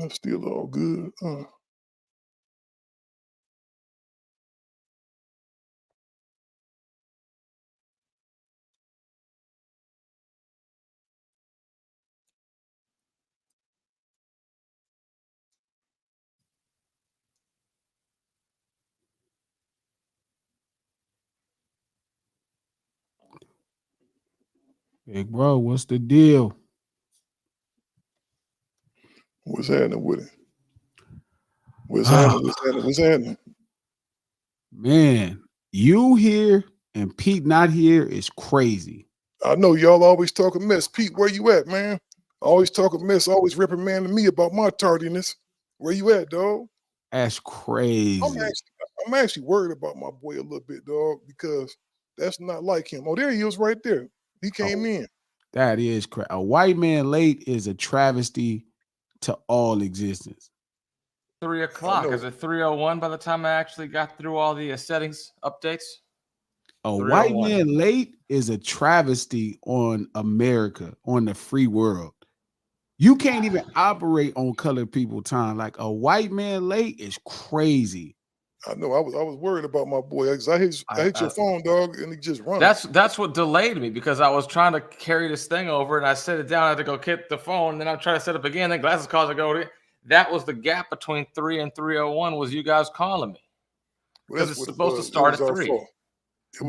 Still all good. Big bro, what's the deal? What's happening with it? What's happening? Man, you here and Pete not here is crazy. I know y'all always talking mess. Pete, where you at, man? Always talking mess, always reprimanding me about my tardiness. Where you at, dog? That's crazy. I'm actually worried about my boy a little bit, dog, because that's not like him. Oh, there he is right there. He came in. That is crazy. A white man late is a travesty to all existence. 3 o'clock. Is it 3:01 by the time I actually got through all the settings updates? A white man late is a travesty on America, on the free world. You can't even operate on colored people time. Like a white man late is crazy. I know. I was worried about my boy because I hit your phone, dog, and he just run. That's what delayed me because I was trying to carry this thing over and I set it down. I had to go get the phone, and then I'm trying to set up again. Then glasses calls I go. That was the gap between 3 and 3:01 was you guys calling me because it's supposed to start at 3.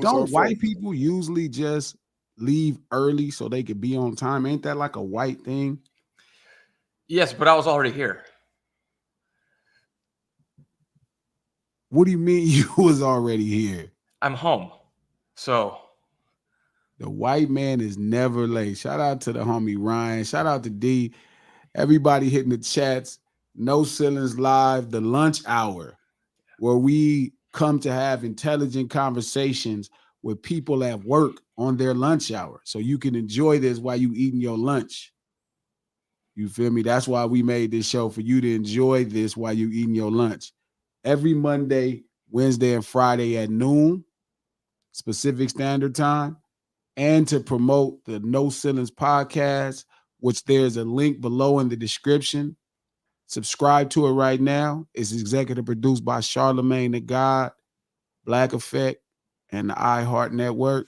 Don't white people usually just leave early so they could be on time? Ain't that like a white thing? Yes, but I was already here. What do you mean you was already here? I'm home. So the white man is never late. Shout out to the homie Ryan. Shout out to D. Everybody hitting the chats. No Ceilings Live, the lunch hour, where we come to have intelligent conversations with people at work on their lunch hour. So you can enjoy this while you eating your lunch. You feel me? That's why we made this show, for you to enjoy this while you eating your lunch. Every Monday, Wednesday, and Friday at noon, Pacific Standard Time, and to promote the No Ceilings podcast, which there's a link below in the description. Subscribe to it right now. It's executive produced by Charlemagne the God, Black Effect, and the iHeart Network.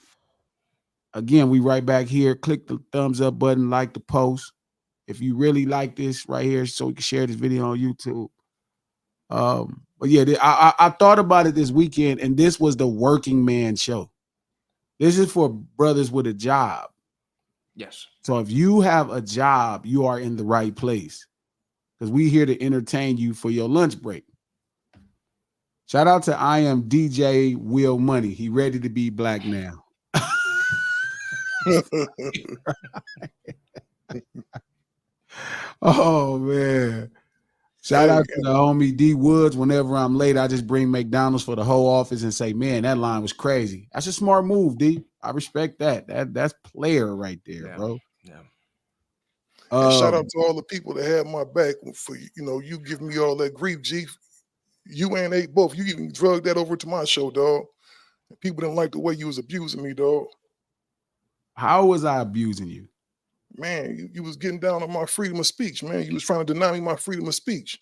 Again, we right back here. Click the thumbs up button, like the post. If you really like this right here, so we can share this video on YouTube. But yeah, I thought about it this weekend, and this was the working man show. This is for brothers with a job. Yes. So if you have a job, you are in the right place, because we here to entertain you for your lunch break. Shout out to I am DJ Will Money. He ready to be black now. Oh man. Shout out to the homie D Woods. Whenever I'm late, I just bring McDonald's for the whole office and say, man, that line was crazy. That's a smart move, D. I respect that. That's player right there, bro. Yeah. And shout out to all the people that had my back for, you giving me all that grief, G. You and Eight both. You even drugged that over to my show, dog. People didn't like the way you was abusing me, dog. How was I abusing you? Man, you was getting down on my freedom of speech, man. You was trying to deny me my freedom of speech.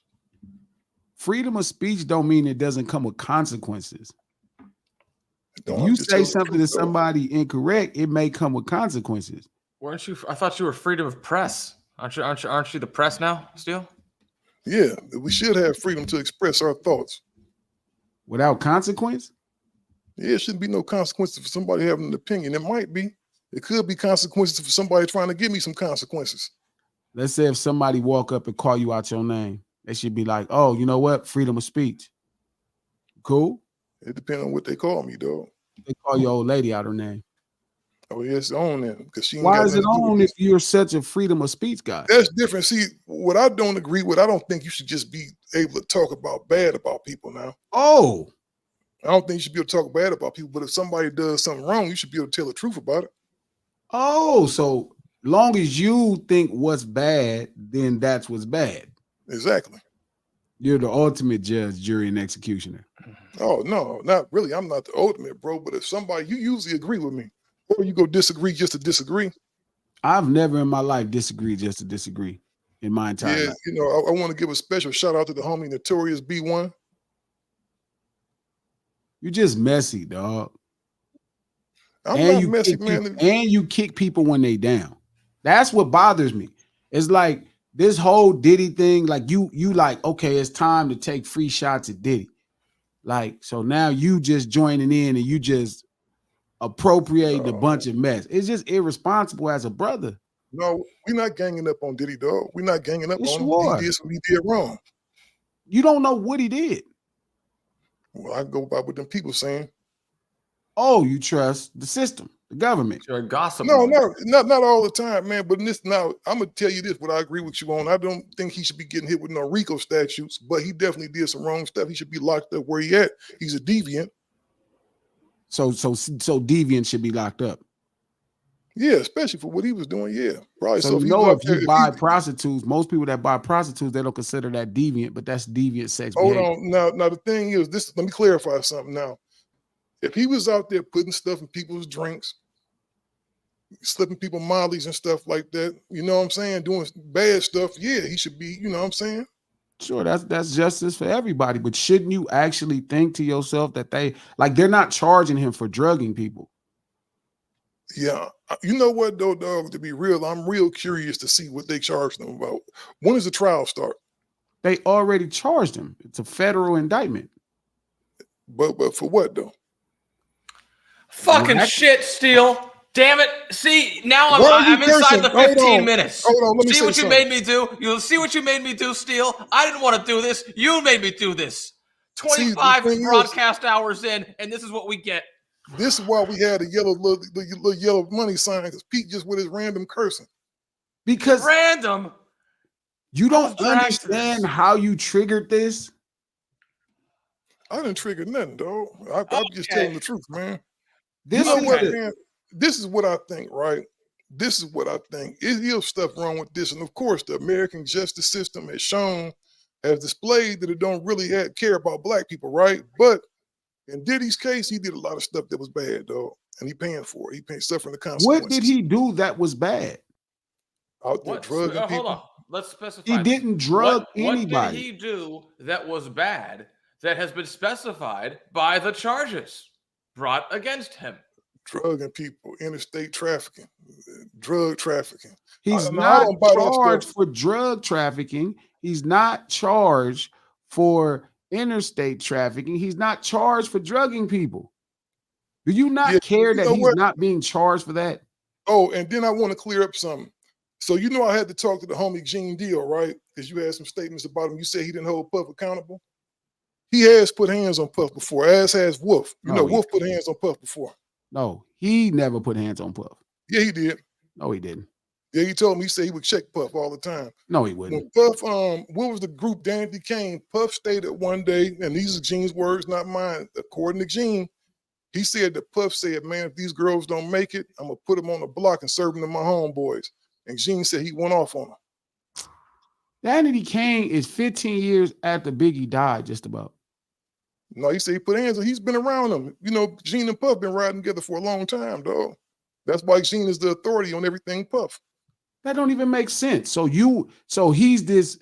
Freedom of speech don't mean it doesn't come with consequences. If you say something to somebody incorrect, it may come with consequences. Weren't you? I thought you were freedom of press. Aren't you the press now, Steele? Yeah, we should have freedom to express our thoughts. Without consequence? Yeah, it shouldn't be no consequences for somebody having an opinion. It might be. It could be consequences for somebody trying to give me some consequences. Let's say if somebody walk up and call you out your name, they should be like, oh, you know what? Freedom of speech. Cool? It depends on what they call me, dog. They call your old lady out her name. Oh, yeah, it's on then. Because she. Why is it on if you're such a freedom of speech guy? That's different. See, what I don't agree with, I don't think you should just be able to talk bad about people now. Oh. I don't think you should be able to talk bad about people, but if somebody does something wrong, you should be able to tell the truth about it. Oh, so long as you think what's bad, then that's what's bad. Exactly. You're the ultimate judge, jury, and executioner. Oh, no, not really. I'm not the ultimate, bro. But if somebody, you usually agree with me, or you go disagree just to disagree. I've never in my life disagreed just to disagree. in my entire Yeah, life. you know, I want to give a special shout out to the homie Notorious B1. You just messy, dog. I'm And not you messy, kick people, man. and you kick people when they down. That's what bothers me. It's like this whole Diddy thing. Like you like, okay, it's time to take free shots at Diddy. Like, so now you just joining in and you just appropriating a bunch of mess. It's just irresponsible as a brother. No, we're not ganging up on Diddy, dog. We're not ganging up Yes, on him. you are. He did something he did wrong. You don't know what he did. Well, I go by what them people saying. Oh, you trust the system, the government. You're a gossip. No, not all the time, man. But this now, I'm gonna tell you this. What I agree with you on. I don't think he should be getting hit with no RICO statutes, but he definitely did some wrong stuff. He should be locked up where he at. He's a deviant. So deviant should be locked up. Yeah, especially for what he was doing. Yeah, probably. So if you know, if you buy prostitutes, most people that buy prostitutes, they don't consider that deviant, but that's deviant sex behavior. Hold on. Now the thing is, this. Let me clarify something now. If he was out there putting stuff in people's drinks, slipping people mollies and stuff like that, you know what I'm saying, doing bad stuff, yeah, he should be, you know what I'm saying? Sure, that's justice for everybody, but shouldn't you actually think to yourself that they're not charging him for drugging people? Yeah, you know what though, dog, to be real, I'm real curious to see what they charged them about. When does the trial start? They already charged him. It's a federal indictment. But for what though? Fucking shit, Steele. Damn it. See, now I'm inside the 15 minutes. Hold on, let me see say what you something. made me do. You'll see what you made me do, Steele. I didn't want to do this. You made me do this. 25 broadcast hours in, and this is what we get. This is why we had the little yellow money sign, because Pete just with his random cursing. Because random. You don't understand how you triggered this? I didn't trigger nothing, dog. I'm just telling the truth, man. This you know what, man? This is what I think, right? This is what I think. Is stuff wrong with this? And of course, the American justice system has displayed that it don't really care about black people, right? But in Diddy's case, he did a lot of stuff that was bad, dog, and he paying for it. He suffering the consequences. What did he do that was bad? Out there drugging people. Hold on. Let's specify. He didn't drug anybody. What did he do that was bad that has been specified by the charges brought against him? Drugging people, interstate trafficking, drug trafficking. He's not charged for drug trafficking. He's not charged for interstate trafficking. He's not charged for drugging people. Do you not care that he's not being charged for that? Oh, and then I want to clear up something. So you know I had to talk to the homie Gene Deal, right? Because you had some statements about him. You said he didn't hold Puff accountable. He has put hands on Puff before, as has Wolf. You know, Wolf put hands on Puff before. No, he never put hands on Puff. Yeah, he did. No, he didn't. Yeah, he told me, he said he would check Puff all the time. No, he wouldn't. When Puff, what was the group Danity came? Puff stated one day, and these are Gene's words, not mine. According to Gene, he said that Puff said, man, if these girls don't make it, I'm going to put them on the block and serve them to my homeboys. And Gene said he went off on them. Danity Kane is 15 years after Biggie died, just about. No, he said he put hands on. He's been around them. You know, Gene and Puff been riding together for a long time, dog. That's why Gene is the authority on everything Puff. That don't even make sense. So he's this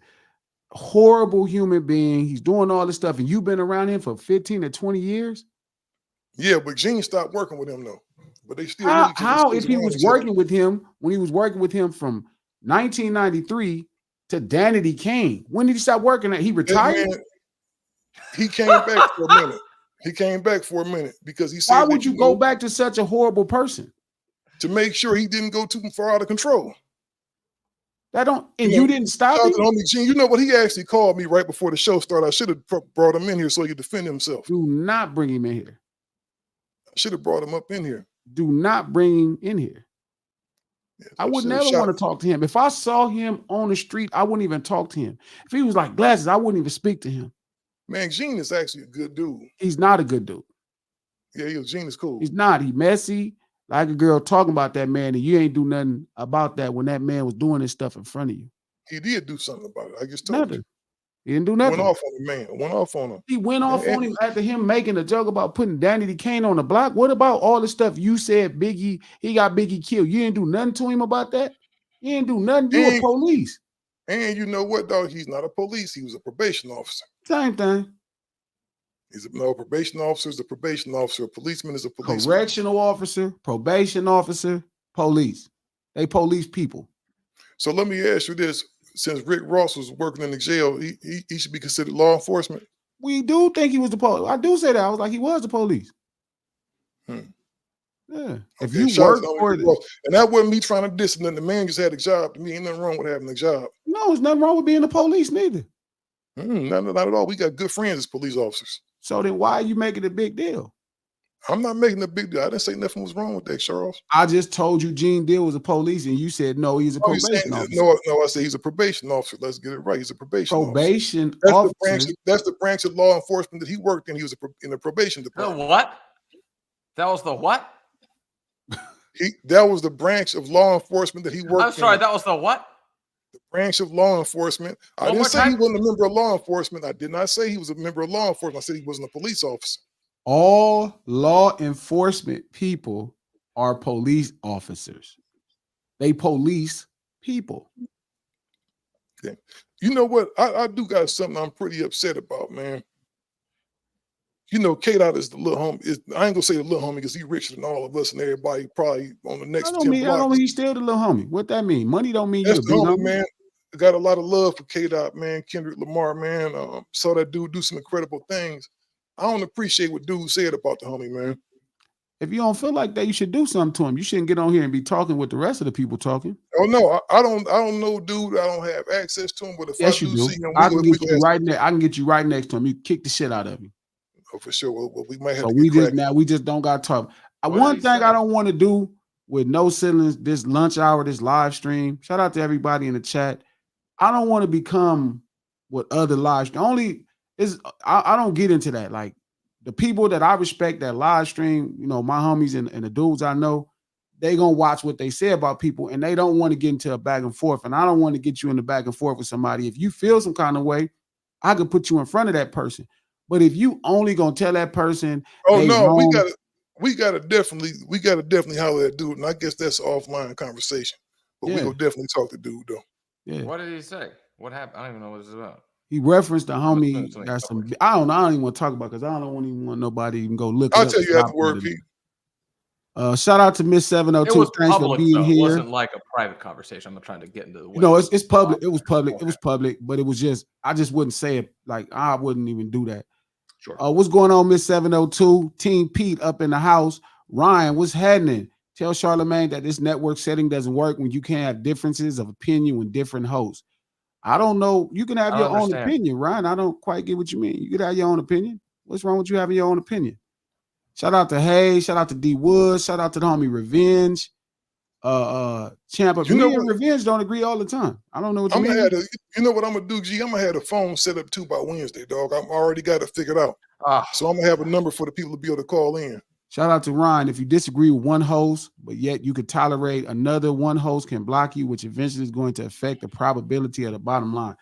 horrible human being. He's doing all this stuff, and you've been around him for 15 to 20 years? Yeah, but Gene stopped working with him, though. But they still how if he was working with him, when he was working with him from 1993 to Danity Kane, when did he stop working? He retired? Man, he came back for a minute. He came back for a minute because he said, why would you go back to such a horrible person? To make sure he didn't go too far out of control. You didn't stop him? Gene, you know what? He actually called me right before the show started. I should have brought him in here so he could defend himself. Do not bring him in here. I should have brought him up in here. Do not bring him in here. Yeah, I would never want to talk to him. If I saw him on the street, I wouldn't even talk to him. If he was like Glasses, I wouldn't even speak to him. Man, Gene is actually a good dude. He's not a good dude. Yeah, Gene is cool. He's not. He messy. Like a girl talking about that man, and you ain't do nothing about that when that man was doing this stuff in front of you. He did do something about it. I just told you. He didn't do nothing. Went off on the man. Went off on him. He went off on him after him making a joke about putting Danity Kane on the block. What about all the stuff you said he got Biggie killed? You didn't do nothing to him about that? You didn't do nothing. You were police. And you know what, dog? He's not a police. He was a probation officer. Same thing. He's no probation officer is a probation officer. A policeman is a policeman. Correctional officer, probation officer, police. They police people. So let me ask you this: since Rick Ross was working in the jail, he should be considered law enforcement. We do think he was the police. I do say that. I was like, he was the police. Yeah. If you work for it, and that wasn't me trying to diss him. The man just had a job. To me, ain't nothing wrong with having a job. No, there's nothing wrong with being the police, neither. Not at all. We got good friends as police officers. So then why are you making a big deal? I'm not making a big deal. I didn't say nothing was wrong with that, Charles. I just told you Gene Deal was a police, and you said no, he's a probation officer. No, I said he's a probation officer. Let's get it right. He's a probation officer. That's the branch of law enforcement that he worked in. He was in the probation department. The what? That was the what? That was the branch of law enforcement that he worked in. I'm sorry, that was the what? The branch of law enforcement. I didn't say he wasn't a member of law enforcement. I did not say he was a member of law enforcement. I said he wasn't a police officer. All law enforcement people are police officers. They police people. Okay. You know what? I do got something I'm pretty upset about, man. You know, K-Dot is the little homie. I ain't gonna say the little homie because he's richer than all of us and everybody probably on the next 10 blocks. I don't mean he's still the little homie. What that mean? Money don't mean you're the homie, man. I got a lot of love for K-Dot, man. Kendrick Lamar, man. Saw that dude do some incredible things. I don't appreciate what dude said about the homie, man. If you don't feel like that, you should do something to him. You shouldn't get on here and be talking with the rest of the people talking. Oh no, I don't know, dude. I don't have access to him. But if I do see him, I can get you right next. I can get you right next to him. You kick the shit out of him. Oh, for sure. Well, we might have. So we just don't got to talk. One thing I don't want to do with no ceilings, this lunch hour, this live stream. Shout out to everybody in the chat. I don't want to become what other live stream. I don't get into that. Like the people that I respect that live stream, you know, my homies and the dudes I know, they gonna watch what they say about people, and they don't want to get into a back and forth. And I don't want to get you in the back and forth with somebody. If you feel some kind of way, I could put you in front of that person. But if you only gonna tell that person, oh no, we gotta definitely holler at dude, and I guess that's an offline conversation. But we gonna definitely talk to dude though. Yeah. What did he say? What happened? I don't even know what it's about. He referenced the homie. Got some. I don't even want to talk about because I don't even want nobody to even go look. I'll tell you afterward, Pete. Shout out to Miss 702. Thanks for being here. It wasn't like a private conversation. I'm not trying to get into the way. No, it's public. It was public. It was public, but it was just I just wouldn't say it. Like I wouldn't even do that. Sure. What's going on, Miss 702? Team Pete up in the house. Ryan, what's happening? Tell Charlemagne that this network setting doesn't work when you can't have differences of opinion with different hosts. I don't know. You can have your own opinion, Ryan. I don't quite get what you mean. You can have your own opinion. What's wrong with you having your own opinion? Shout out to Hayes. Shout out to D Woods. Shout out to the homie Revenge. Champa. Me and Revenge don't agree all the time. I don't know what you mean. You know what I'm gonna do, G? I'm gonna have the phone set up too by Wednesday, dog. I'm already got it figured out. So I'm gonna have a number for the people to be able to call in. Shout out to Ryan. If you disagree with one host, but yet you could tolerate another, one host can block you, which eventually is going to affect the probability of the bottom line.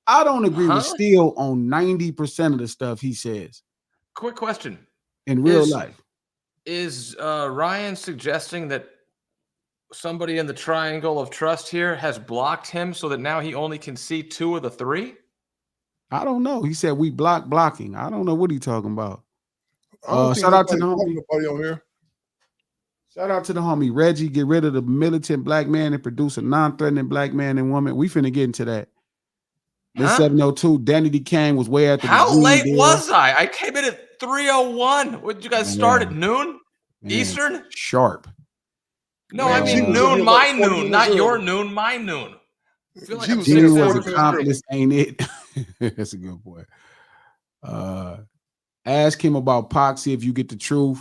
I don't agree with Steele on 90% of the stuff he says. Quick question. In real life. Is Ryan suggesting that somebody in the triangle of trust here has blocked him so that now he only can see 2 of the 3? I don't know. He said we blocking. I don't know what he's talking about. Shout out to the homie on here. Shout out to the homie Reggie. Get rid of the militant black man and produce a non-threatening black man and woman. We finna get into that. Miss 702, Danny D. Kane was way after. How late was I? I came in at 3:01. What did you guys start at noon? Eastern? Sharp. No, I mean noon, my noon, not your noon, my noon. I feel like I'm 6 hours accomplice, ain't it? That's a good boy. Ask him about Pac, see if you get the truth.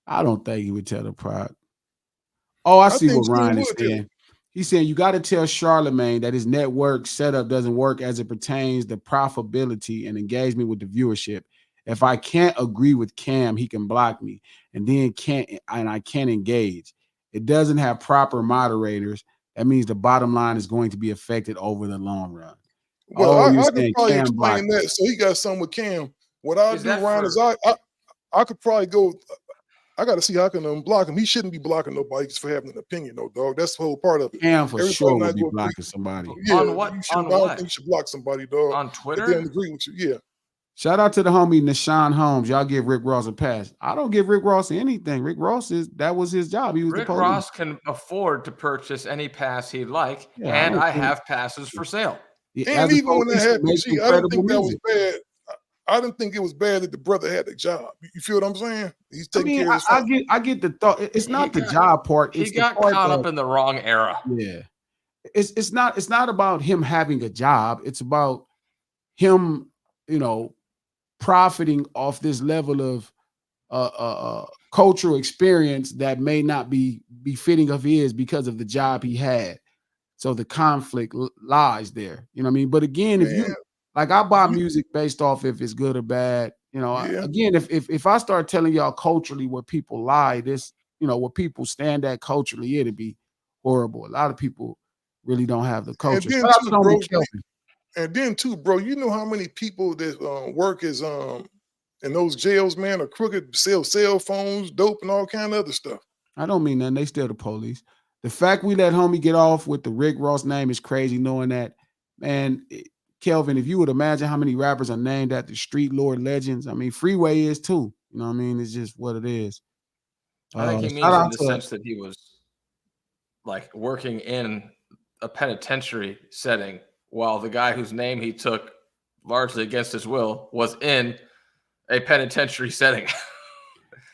I don't think he would tell the Pac. Oh, I see what Ryan is saying. He's saying you got to tell Charlemagne that his network setup doesn't work as it pertains to profitability and engagement with the viewership. If I can't agree with Cam, he can block me, and then I can't engage. It doesn't have proper moderators. That means the bottom line is going to be affected over the long run. Well, I could probably explain that. So he got something with Cam. What I do, Ryan, is I could probably go. I got to see how I can unblock him. He shouldn't be blocking nobody just for having an opinion, though, dog. That's the whole part of it. Cam for Everybody sure not would be gonna agree. blocking somebody. Yeah, On what? you should, On I don't what? think you should block somebody, dog. On If they Twitter? don't agree with you, yeah. Shout out to the homie Nashawn Holmes. Y'all give Rick Ross a pass. I don't give Rick Ross anything. Rick Ross that was his job. He was Rick the police. Ross can afford to purchase any pass he'd like, Yeah, and I have passes for sale. Yeah, And as a even when that police, he happened, makes G, I didn't incredible think that was music. bad. I didn't think it was bad that the brother had the job. You feel what I'm saying? He's I taking mean, care of his family. I get the thought. It's not the got- job part. He It's the got part caught that, up in the wrong era. yeah. It's not about him having a job. It's about him, profiting off this level of cultural experience that may not be befitting of his because of the job he had. So the conflict lies there. You know what I mean? But again, if you Man, like, I buy music based off if it's good or bad. yeah. Again, if I start telling y'all culturally where people lie, where people stand at culturally, it'd be horrible. A lot of people really don't have the culture. then Shout out too, to homie bro, Kelvin. And then too, bro, you know how many people that work as in those jails, man, are crooked, sell cell phones, dope, and all kind of other stuff. I don't mean nothing. They still the police. The fact we let homie get off with the Rick Ross name is crazy, knowing that, man, Kelvin, if you would imagine how many rappers are named after street lord legends, I mean, Freeway is too. You know what I mean? It's just what it is. I think he Shout means out in the to- sense that he was like working in a penitentiary setting while the guy whose name he took largely against his will was in a penitentiary setting.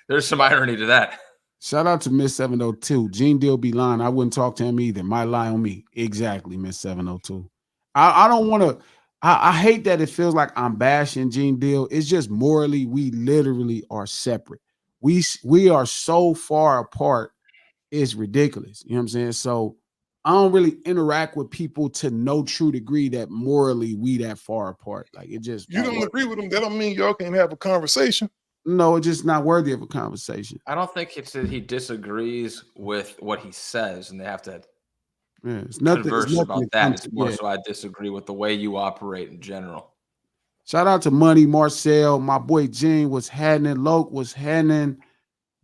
There's some irony to that. Shout out to Miss 702. Gene Deal be lying. I wouldn't talk to him either. Might lie on me. Exactly, Miss 702. I don't want to. I hate that it feels like I'm bashing Gene Deal. It's just morally, we literally are separate. We are so far apart. It's ridiculous. You know what I'm saying? So I don't really interact with people to no true degree that morally we that far apart. Like, it just You don't agree with them, that don't mean y'all can't have a conversation. No, it's just not worthy of a conversation. I don't think it's that he disagrees with what he says, and they have to it's nothing, converse about that. It's more yeah. so I disagree with the way you operate in general. Shout out to Money, Marcel, my boy Gene was happening, Loke was happening,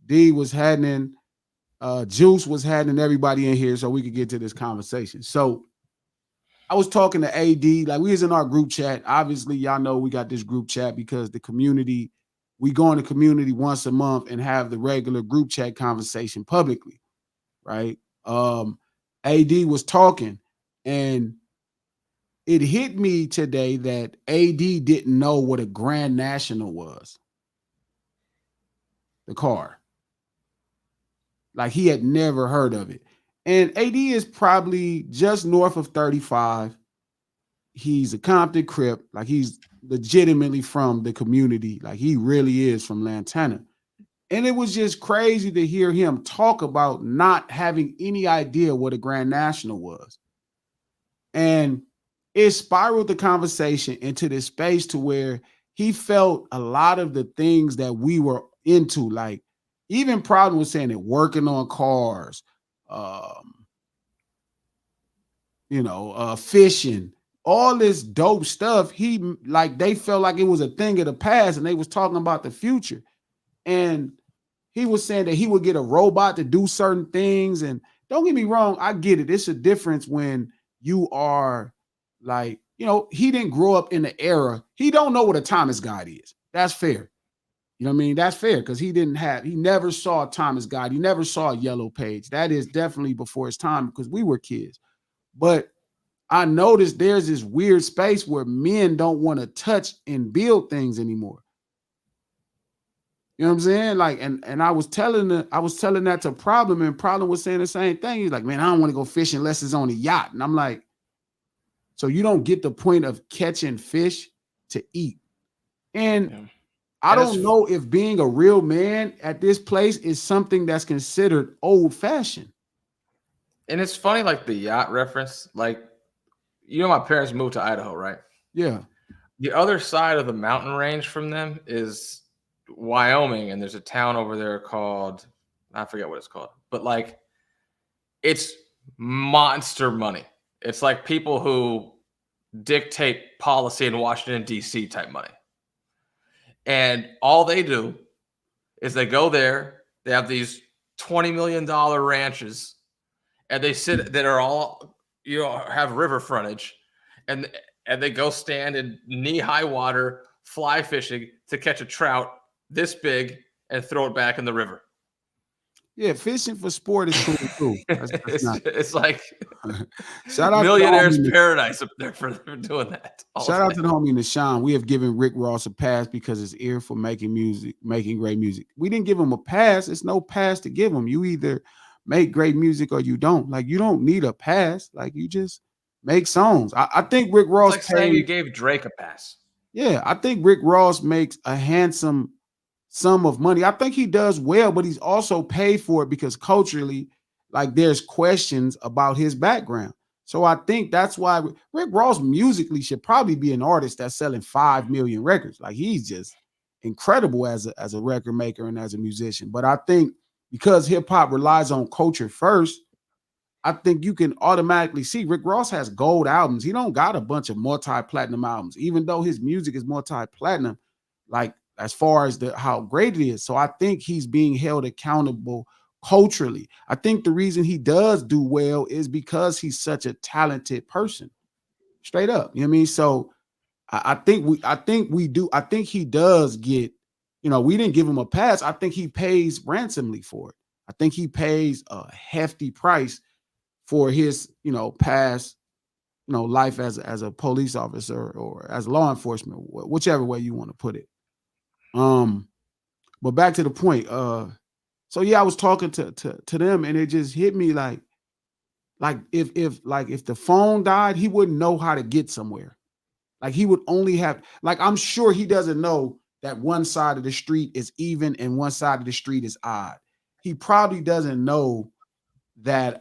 D was happening, Juice was happening, everybody in here so we could get to this conversation. So I was talking to AD, like we was in our group chat. Obviously, y'all know we got this group chat because the community, we go in the community once a month and have the regular group chat conversation publicly, right? AD was talking, and it hit me today that AD didn't know what a Grand National was. The car. Like, he had never heard of it. And AD is probably just north of 35. He's a Compton Crip. Like, he's legitimately from the community. Like, he really is from Lantana. And it was just crazy to hear him talk about not having any idea what a Grand National was. And it spiraled the conversation into this space to where he felt a lot of the things that we were into, like even Problem was saying it, working on cars, fishing, all this dope stuff. They felt like it was a thing of the past and they was talking about the future. And he was saying that he would get a robot to do certain things. And don't get me wrong, I get it. It's a difference when you are like, he didn't grow up in the era. He don't know what a Thomas Guide is. That's fair. You know what I mean? That's fair because he never saw a Thomas Guide. He never saw a Yellow Page. That is definitely before his time because we were kids. But I noticed there's this weird space where men don't want to touch and build things anymore. You know what I'm saying? Like, and I was telling that to Problem, and Problem was saying the same thing. He's like, man, I don't want to go fishing unless it's on a yacht. And I'm like, so you don't get the point of catching fish to eat. And yeah. I don't know if being a real man at this place is something that's considered old-fashioned. And it's funny, like the yacht reference, like, my parents moved to Idaho, right? Yeah. The other side of the mountain range from them is Wyoming, and there's a town over there called, I forget what it's called, but like it's monster money. It's like people who dictate policy in Washington, D.C. type money. And all they do is they go there, They have these $20 million ranches, and they sit that are all have river frontage, and they go stand in knee-high water fly fishing to catch a trout this big and throw it back in the river. Yeah, fishing for sport is cool too. It's like shout out millionaire's to paradise up there for doing that. Shout out to the homie Nashawn. We have given Rick Ross a pass because his ear for making music, making great music. We didn't give him a pass. It's no pass to give him. You either make great music or you don't. Like, you don't need a pass. Like, you just make songs. I think Rick Ross it's like saying you gave Drake a pass. Yeah, I think Rick Ross makes a handsome sum of money. I think he does well, but he's also paid for it because culturally, like, there's questions about his background. So I think that's why Rick Ross musically should probably be an artist that's selling 5 million records. Like, he's just incredible as a record maker and as a musician. But I think because hip hop relies on culture first, I think you can automatically see Rick Ross has gold albums. He don't got a bunch of multi-platinum albums, even though his music is multi-platinum, like, as far as how great it is. So I think he's being held accountable culturally. I think the reason he does do well is because he's such a talented person. Straight up. You know what I mean? So I think he does get, we didn't give him a pass. I think he pays ransomly for it. I think he pays a hefty price for his, past, life as a police officer or as law enforcement, whichever way you want to put it. But back to the point. So yeah, I was talking to them, and it just hit me like if the phone died, he wouldn't know how to get somewhere. Like, he would only have, like, I'm sure he doesn't know that one side of the street is even and one side of the street is odd. He probably doesn't know that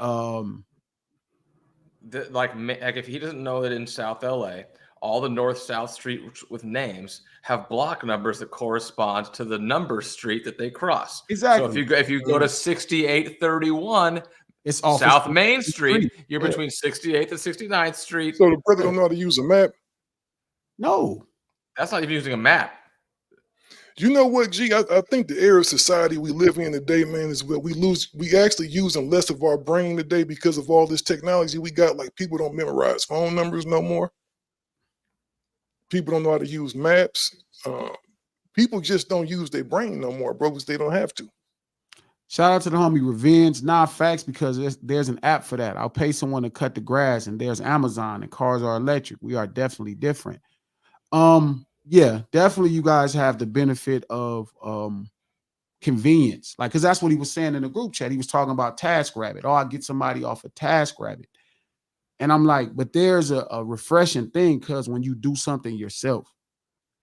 like if he doesn't know that in South LA, all the north-south streets with names have block numbers that correspond to the number street that they cross. Exactly. So if you go to 6831, it's off South Main Street, you're between 68th and 69th Street. So the brother don't know how to use a map? No. That's not even using a map. You know what, G? I think the era of society we live in today, man, is where we actually using less of our brain today because of all this technology we got. Like, people don't memorize phone numbers no more. People don't know how to use maps. People just don't use their brain no more, bro, because they don't have to. Shout out to the homie Revenge. Nah, facts, because there's an app for that. I'll pay someone to cut the grass, and there's Amazon, and cars are electric. We are definitely different. Yeah, definitely you guys have the benefit of convenience. Like, because that's what he was saying in the group chat. He was talking about TaskRabbit. Oh, I get somebody off of TaskRabbit. And I'm like, but there's a refreshing thing, because when you do something yourself,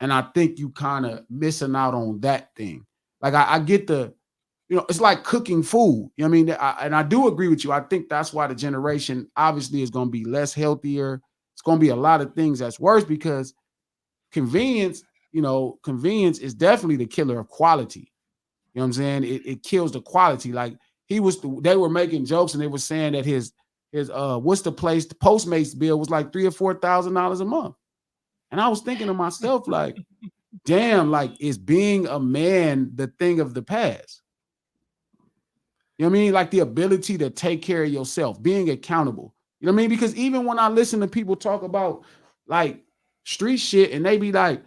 and I think you kind of missing out on that thing. Like, I get it's like cooking food. You know what I mean? And I do agree with you. I think that's why the generation obviously is going to be less healthier. It's going to be a lot of things that's worse, because convenience is definitely the killer of quality. You know what I'm saying? It kills the quality. Like, they were making jokes, and they were saying that his what's the place, the Postmates bill was like $3,000 or $4,000 a month. And I was thinking to myself, like, damn, like, is being a man the thing of the past? You know what I mean? Like, the ability to take care of yourself, being accountable. You know what I mean? Because even when I listen to people talk about, like, street shit, and they be like,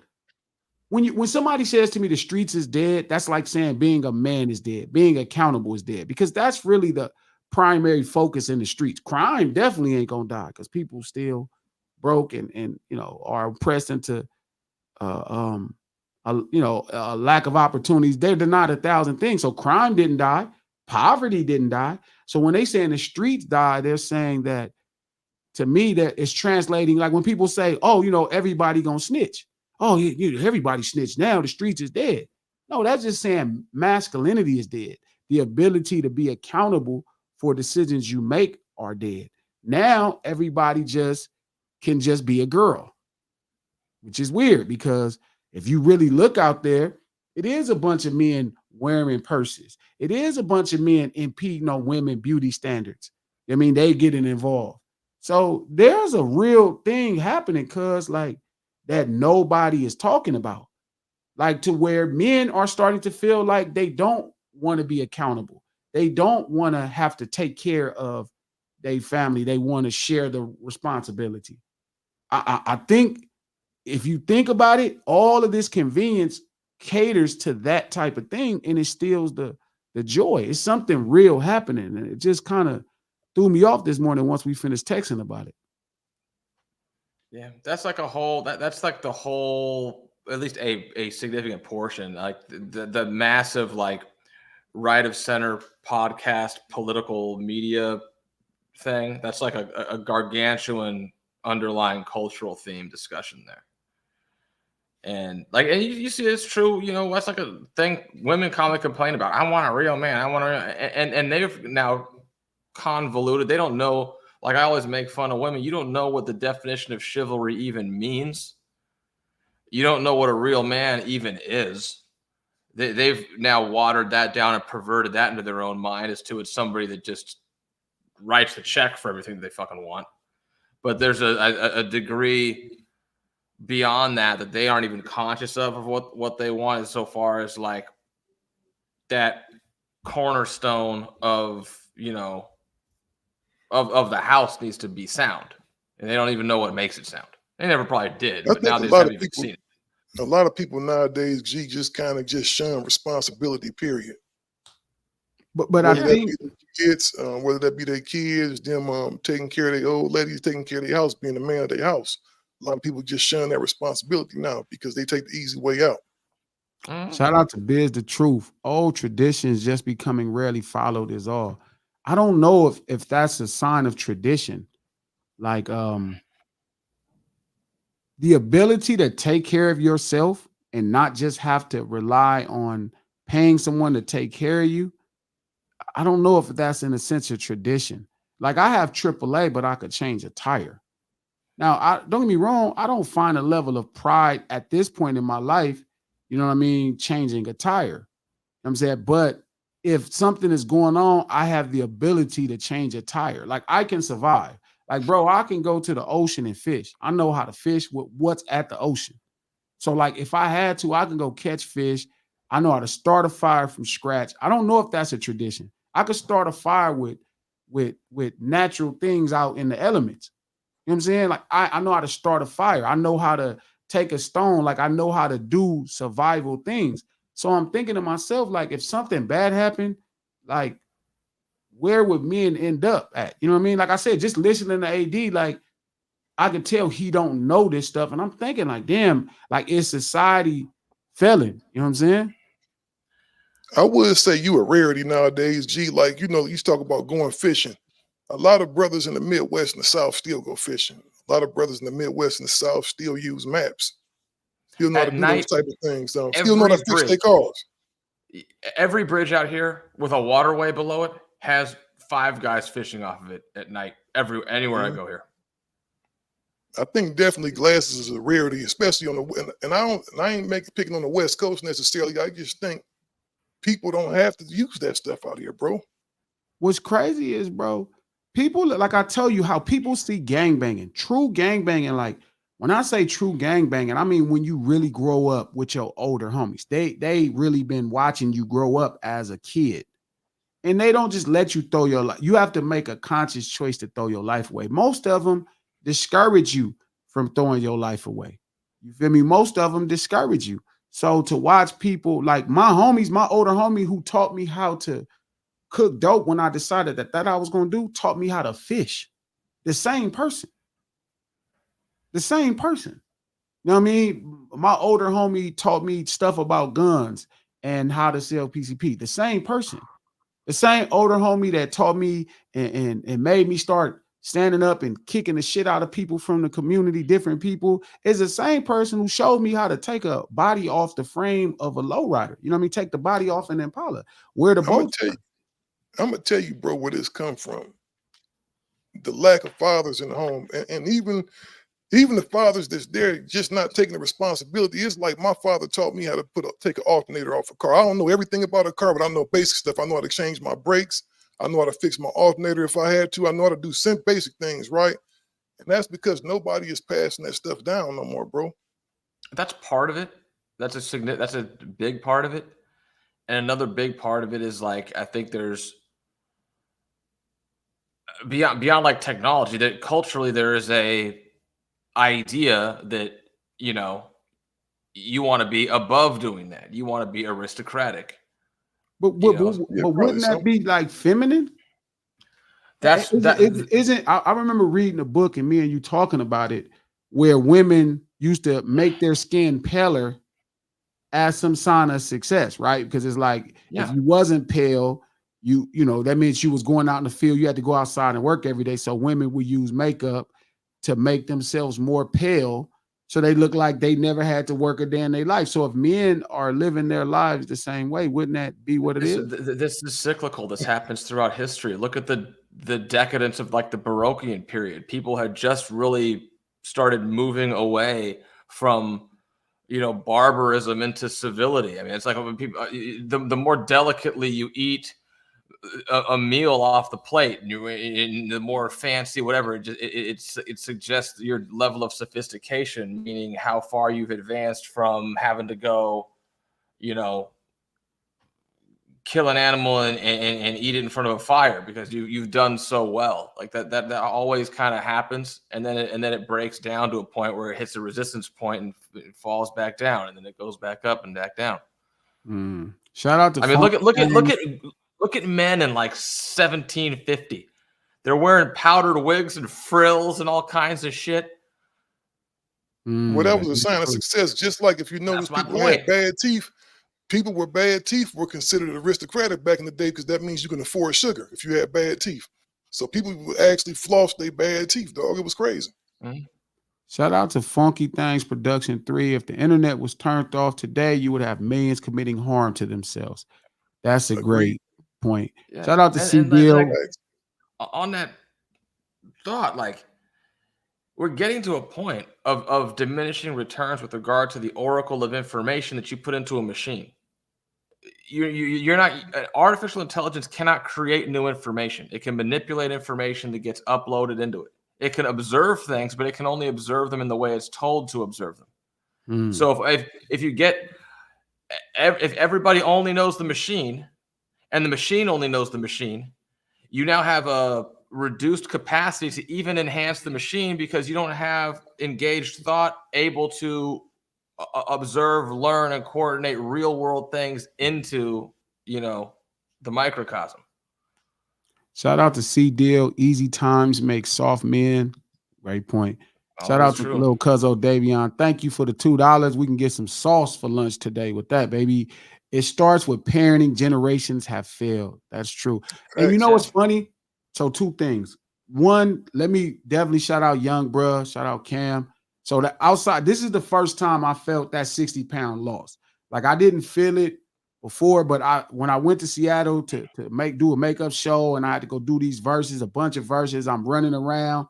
when somebody says to me the streets is dead, that's like saying being a man is dead, being accountable is dead, because that's really the primary focus in the streets. Crime definitely ain't gonna die, because people still broke and are pressed into a lack of opportunities. They're denied 1,000 things. So crime didn't die, poverty didn't die. So when they saying the streets die, they're saying that, to me, that it's translating, like when people say, oh, everybody gonna snitch. Oh, everybody snitch now, the streets is dead. No, that's just saying masculinity is dead. The ability to be accountable for decisions you make are dead. Now everybody can just be a girl, which is weird, because if you really look out there, it is a bunch of men wearing purses. It is a bunch of men impeding on women beauty standards. I mean, they getting involved. So there's a real thing happening, cuz, like, that nobody is talking about. Like, to where men are starting to feel like they don't want to be accountable. They don't want to have to take care of their family. They want to share the responsibility. I think if you think about it, all of this convenience caters to that type of thing, and it steals the joy. It's something real happening, and it just kind of threw me off this morning once we finished texting about it. Yeah, that's like a whole. That's like the whole. At least a significant portion, like the massive like right of center podcast political media thing. That's like a gargantuan underlying cultural theme discussion there. And like, and you see, it's true. You know, that's like a thing women commonly complain about. I want a real man. I want and they've now convoluted. They don't know. Like I always make fun of women. You don't know what the definition of chivalry even means. You don't know what a real man even is. They've now watered that down and perverted that into their own mind as to it's somebody that just writes the check for everything that they fucking want. But there's a degree beyond that they aren't even conscious of what they want, as so far as like that cornerstone of, you know, of the house needs to be sound, and they don't even know what makes it sound. They never probably did, but now they just haven't even seen it. A lot of people nowadays, just kind of just shun responsibility, period. But whether I think kids, whether that be their kids, them taking care of their old ladies, taking care of their house, being the man of their house. A lot of people just shun that responsibility now because they take the easy way out. Shout out to Biz the Truth. Old traditions just becoming rarely followed is all. I don't know if that's a sign of tradition. Like the ability to take care of yourself and not just have to rely on paying someone to take care of you. I don't know if that's in a sense of tradition. Like I have AAA, but I could change a tire. Now, don't get me wrong. I don't find a level of pride at this point in my life, you know what I mean, changing a tire. You know what I'm saying? But if something is going on, I have the ability to change a tire. Like I can survive. Like, bro, I can go to the ocean and fish. I know how to fish with what's at the ocean. So like if I had to, I can go catch fish. I know how to start a fire from scratch. I don't know if that's a tradition. I could start a fire with natural things out in the elements. You know what I'm saying? Like I know how to start a fire. I know how to take a stone. Like I know how to do survival things. So I'm thinking to myself, like if something bad happened, like where would men end up at? You know what I mean? Like I said, just listening to AD, like I could tell he don't know this stuff. And I'm thinking like, damn, like is society failing? You know what I'm saying? I would say you a rarity nowadays, G. Like, you know, you talk about going fishing. A lot of brothers in the Midwest and the South still go fishing. A lot of brothers in the Midwest and the South still use maps. Still know how to do those type of things. Still know how to fix their cars. Every bridge out here with a waterway below it has 5 guys fishing off of it at night. Anywhere I go here. I think definitely glasses is a rarity, especially on the and I ain't picking on the West Coast necessarily. I just think people don't have to use that stuff out here, bro. What's crazy is, bro, people, like I tell you, how people see gangbanging, true gangbanging. Like when I say true gangbanging, I mean when you really grow up with your older homies. They really been watching you grow up as a kid. And they don't just let you throw your life. You have to make a conscious choice to throw your life away. Most of them discourage you from throwing your life away. You feel me? Most of them discourage you. So to watch people like my homies, my older homie who taught me how to cook dope when I decided that I was going to do, taught me how to fish. The same person. The same person. You know what I mean? My older homie taught me stuff about guns and how to sell PCP. The same person. The same older homie that taught me and made me start standing up and kicking the shit out of people from the community, different people, is the same person who showed me how to take a body off the frame of a lowrider. You know what I mean? Take the body off an Impala. Where the boat. I'm gonna tell you, bro, where this come from. The lack of fathers in the home, and even the fathers that's there just not taking the responsibility. It's like my father taught me how to take an alternator off a car. I don't know everything about a car, but I know basic stuff. I know how to change my brakes. I know how to fix my alternator if I had to. I know how to do some basic things, right? And that's because nobody is passing that stuff down no more, bro. That's part of it. That's a big part of it. And another big part of it is like, I think there's beyond like technology, that culturally there is a idea that, you know, you want to be above doing that. You want to be aristocratic. But You know, wouldn't that be like feminine? That's isn't I remember reading a book and me and you talking about it, where women used to make their skin paler as some sign of success, right? Because it's like if you wasn't pale, you know, that means you was going out in the field. You had to go outside and work every day. So women would use makeup to make themselves more pale, so they look like they never had to work a day in their life. So if men are living their lives the same way, wouldn't that be what it is? This is cyclical. This happens throughout history. Look at the decadence of like the Baroque period. People had just really started moving away from, you know, barbarism into civility. I mean, it's like when people, the more delicately you eat a meal off the plate, and the more fancy whatever, it suggests your level of sophistication, meaning how far you've advanced from having to go, you know, kill an animal and eat it in front of a fire because you've done so well. Like that always kind of happens, and then it breaks down to a point where it hits a resistance point and it falls back down, and then it goes back up and back down. Shout out to I mean, look at men in like 1750. They're wearing powdered wigs and frills and all kinds of shit. Well, that was a sign of success. Just like if you notice people had bad teeth, people with bad teeth were considered aristocratic back in the day because that means you can afford sugar if you had bad teeth. So people would actually floss their bad teeth, dog. It was crazy. Shout out to Funky Things Production 3. If the internet was turned off today, you would have millions committing harm to themselves. That's a great point. Yeah. Shout out to Steele. On that thought, like, we're getting to a point of diminishing returns with regard to the oracle of information that you put into a machine. You're not, artificial intelligence cannot create new information. It can manipulate information that gets uploaded into it. It can observe things, but it can only observe them in the way it's told to observe them. So if everybody only knows the machine and the machine only knows the machine, you now have a reduced capacity to even enhance the machine because you don't have engaged thought able to observe, learn, and coordinate real world things into, you know, the microcosm. Shout out to C Deal. Easy times make soft men. Great point. Shout out to little Cuzzo Davion. Thank you for the $2. We can get some sauce for lunch today with that, baby. It starts with parenting. Generations have failed. That's true. And you know what's funny? So two things. One, let me definitely shout out Young Bruh. Shout out Cam. So the outside, this is the first time I felt that 60-pound loss. Like I didn't feel it before, but when I went to Seattle to do a makeup show and I had to go do these verses, a bunch of verses, I'm running around.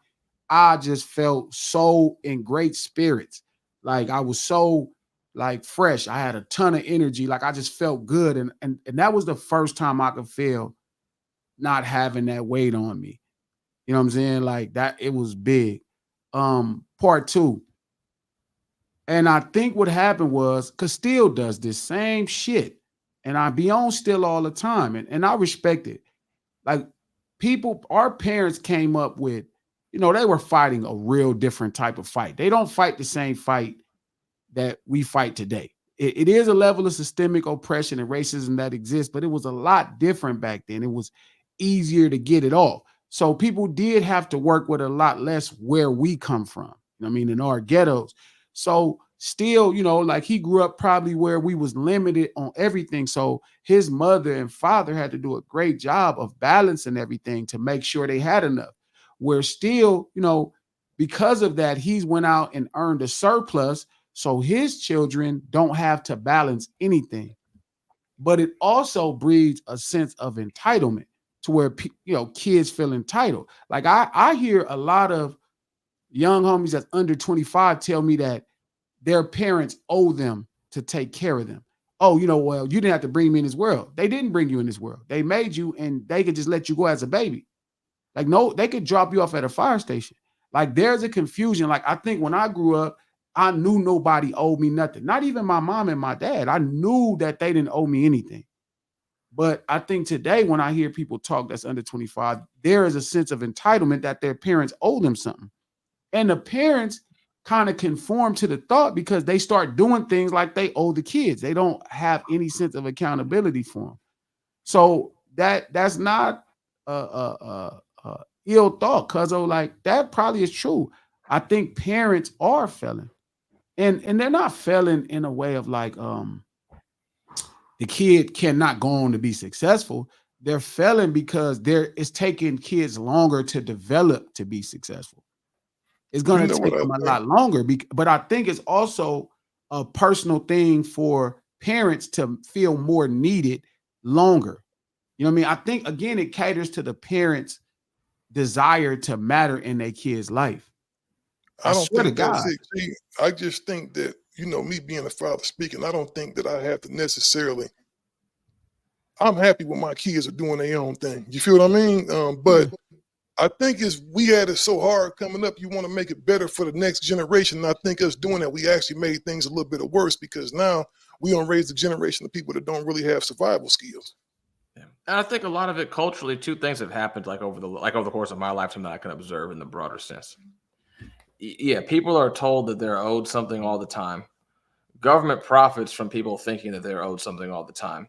I just felt so in great spirits. Like I was so like fresh. I had a ton of energy. Like I just felt good. And that was the first time I could feel not having that weight on me. You know what I'm saying? Like that, it was big. Part two. And I think what happened was, because Steele does this same shit. And I be on Steele all the time. And I respect it. Like people, our parents came up with, you know, they were fighting a real different type of fight. They don't fight the same fight that we fight today. It is a level of systemic oppression and racism that exists, but it was a lot different back then. It was easier to get it off. So people did have to work with a lot less where we come from. I mean, in our ghettos. So still, you know, like he grew up probably where we was limited on everything. So his mother and father had to do a great job of balancing everything to make sure they had enough. Where still, you know, because of that, he's went out and earned a surplus. So his children don't have to balance anything. But it also breeds a sense of entitlement to where, you know, kids feel entitled. Like I hear a lot of young homies that's under 25 tell me that their parents owe them to take care of them. Oh, you know, well, you didn't have to bring me in this world. They didn't bring you in this world. They made you and they could just let you go as a baby. Like, no, they could drop you off at a fire station. Like there's a confusion. Like I think when I grew up, I knew nobody owed me nothing. Not even my mom and my dad. I knew that they didn't owe me anything. But I think today, when I hear people talk that's under 25, there is a sense of entitlement that their parents owe them something. And the parents kind of conform to the thought because they start doing things like they owe the kids. They don't have any sense of accountability for them. So that's not ill thought, cuz like that probably is true. I think parents are failing. And they're not failing in a way of like the kid cannot go on to be successful. They're failing because it's taking kids longer to develop to be successful. It's going You to know what take I them a think? lot longer. But I think it's also a personal thing for parents to feel more needed longer. You know what I mean? I think, again, it caters to the parents' desire to matter in their kid's life. I I don't swear to think that's God. it. See, I just think that, you know, me being a father speaking, I don't think that I have to necessarily. I'm happy when my kids are doing their own thing. You feel what I mean? But I think we had it so hard coming up. You want to make it better for the next generation. And I think us doing that, we actually made things a little bit worse because now we don't raise the generation of people that don't really have survival skills. Yeah. And I think a lot of it culturally, two things have happened like over the course of my lifetime that I can observe in the broader sense. Yeah, people are told that they're owed something all the time. Government profits from people thinking that they're owed something all the time.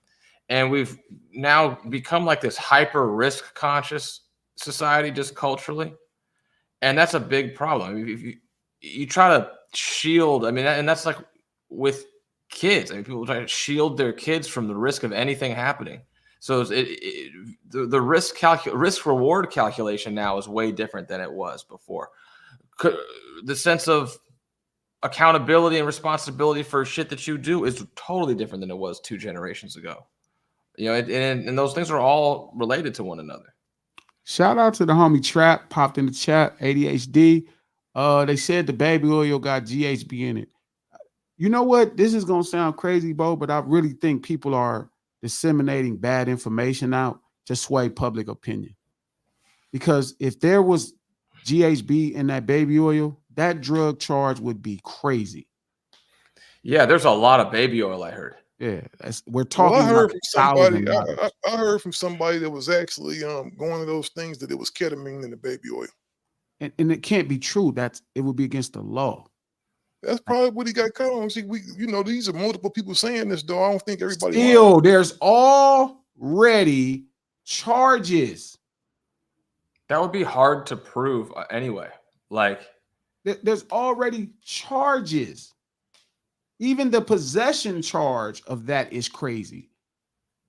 And we've now become like this hyper risk conscious society just culturally. And that's a big problem. I mean, if you try to shield, I mean, and that's like with kids. I mean, people try to shield their kids from the risk of anything happening. So the risk reward calculation now is way different than it was before. The sense of accountability and responsibility for shit that you do is totally different than it was 2 generations ago. You know, and those things are all related to one another. Shout out to the homie Trap, popped in the chat, ADHD. They said the baby oil got GHB in it. You know what? This is gonna sound crazy, Bo, but I really think people are disseminating bad information out to sway public opinion. Because if there was GHB in that baby oil, that drug charge would be crazy. Yeah, there's a lot of baby oil, I heard. Yeah, we're talking. Well, I heard about from somebody. $1,000. I heard from somebody that was actually going to those things that it was ketamine in the baby oil. And it can't be true. It would be against the law. That's probably what he got caught on. See, these are multiple people saying this, though. I don't think everybody. Still, there's already charges. That would be hard to prove anyway. Like, there's already charges. Even the possession charge of that is crazy.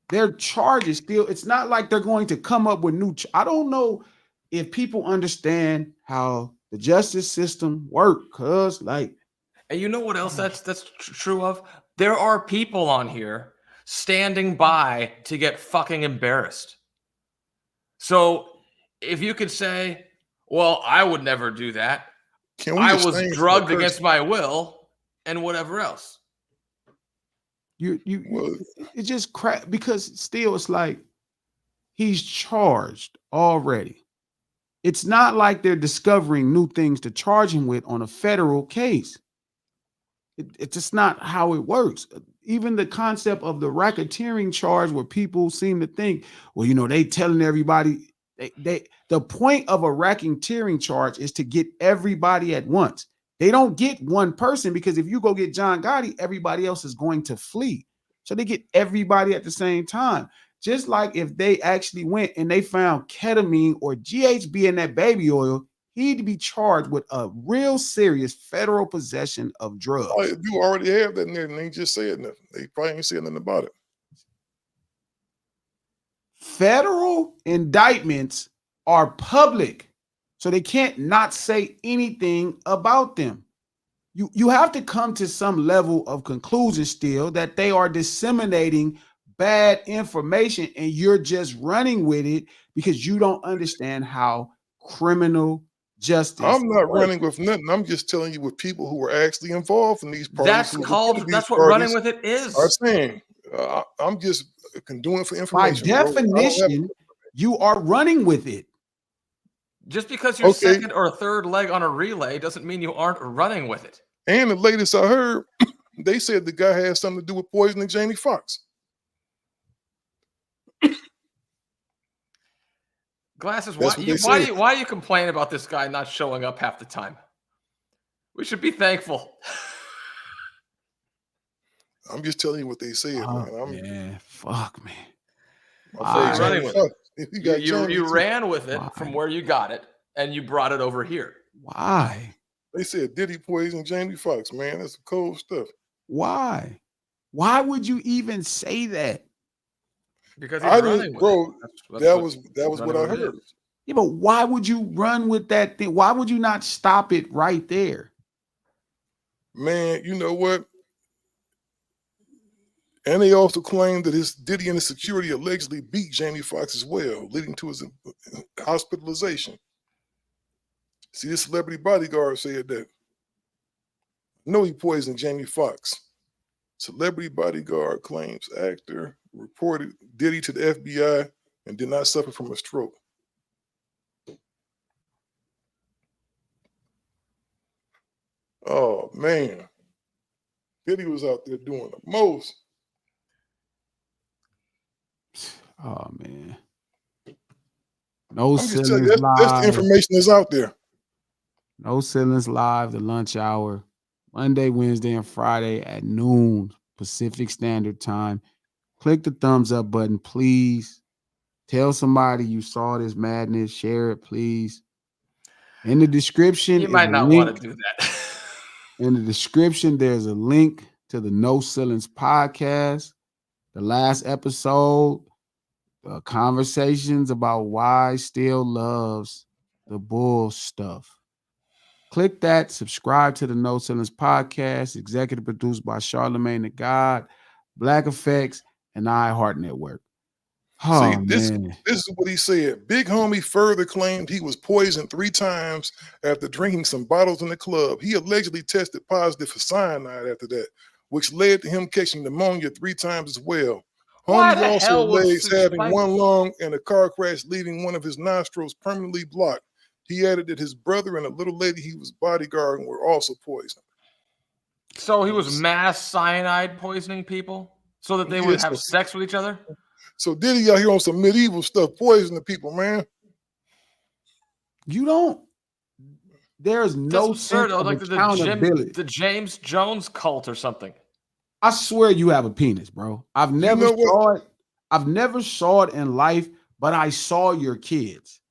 Their charges still, it's not like they're going to come up with new. I don't know if people understand how the justice system works, cuz like. And you know what else that's true of? There are people on here standing by to get fucking embarrassed. So if you could say, well, I would never do that. I was drugged against my will and whatever else. It's just crap because still it's like he's charged already. It's not like they're discovering new things to charge him with on a federal case. It's just not how it works. Even the concept of the racketeering charge where people seem to think, well, you know, they telling everybody the point of a racketeering charge is to get everybody at once. They don't get one person because if you go get John Gotti, everybody else is going to flee. So they get everybody at the same time. Just like if they actually went and they found ketamine or GHB in that baby oil, he'd be charged with a real serious federal possession of drugs. Oh, you already have that in there and they just said nothing. They probably ain't saying nothing about it. Federal indictments are public, so they can't not say anything about them. You have to come to some level of conclusion still that they are disseminating bad information and you're just running with it because you don't understand how criminal justice. I'm not running with nothing. I'm just telling you with people who are actually involved in these parties. That's what running with it is. I'm saying I'm just doing for information. By definition, you are running with it. Just because you're second or third leg on a relay doesn't mean you aren't running with it. And the latest I heard, they said the guy had something to do with poisoning Jamie Foxx. Glasses, That's what they said. why are you complaining about this guy not showing up half the time? We should be thankful. I'm just telling you what they said, man. Fuck, man. My So you're favorite running Jamie with Foxx. you ran with it Why? from where you got it, and you brought it over here. Why? They said Diddy poisoned Jamie Foxx, man. That's some cold stuff. Why? Why would you even say that? Because I he's running didn't, with bro. it. That was what I heard. Yeah, but why would you run with that thing? Why would you not stop it right there? Man, you know what? And they also claimed that his Diddy and his security allegedly beat Jamie Foxx as well, leading to his hospitalization. See, this celebrity bodyguard said that. No, he poisoned Jamie Foxx. Celebrity bodyguard claims actor reported Diddy to the FBI and did not suffer from a stroke. Oh, man. Diddy was out there doing the most. Oh, man. No I'm just telling you, ceilings that's the live. information that's out there. No ceilings live, the lunch hour, Monday, Wednesday, and Friday at noon Pacific Standard Time. Click the thumbs up button, please. Tell somebody you saw this madness. Share it, please. In the description, You might not want to do that. In the description, there's a link to the No Ceilings podcast, the last episode, conversations about why Steele loves the bull stuff. Click that, subscribe to the No Ceilings podcast, executive produced by Charlemagne the God, Black Effects, and iHeart Network. Oh, See, this man. is what he said. Big Homie further claimed he was poisoned 3 times after drinking some bottles in the club. He allegedly tested positive for cyanide after that, which led to him catching pneumonia 3 times as well. Why Homie the also hell would alleged having Spike- one lung in a car crash, leaving one of his nostrils permanently blocked. He added that his brother and a little lady he was bodyguarding were also poisoned. So he was mass cyanide poisoning people so that they would have sex with each other? So Diddy out here on some medieval stuff, poisoning people, man. You don't. There's no sense of accountability. The James Jones cult or something. I swear you have a penis, bro. I've never saw it. I've never saw it in life, but I saw your kids.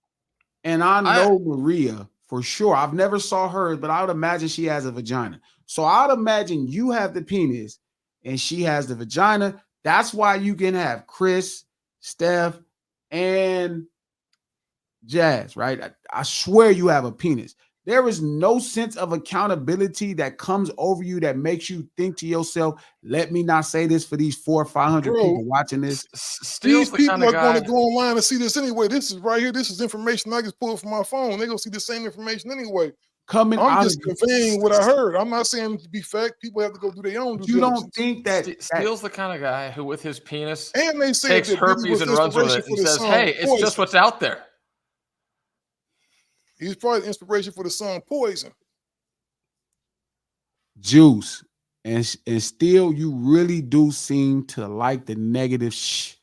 And I know Maria for sure. I've never saw hers, but I would imagine she has a vagina. So I would imagine you have the penis and she has the vagina. That's why you can have Chris, Steph, and Jazz, right? I swear you have a penis. There is no sense of accountability that comes over you that makes you think to yourself, let me not say this for these 400 or 500 people watching this. These people are going to go online and see this anyway. This is right here. This is information I just pulled from my phone. They're going to see the same information anyway. I'm just conveying what I heard. I'm not saying it to be fact. People have to go do their own due diligence. You don't think that Steele's the kind of guy who, with his penis, and they say takes herpes and runs with it and says, "Hey, it's just what's out there." He's probably the inspiration for the song "Poison." Juice and Steele, you really do seem to like the negative shh.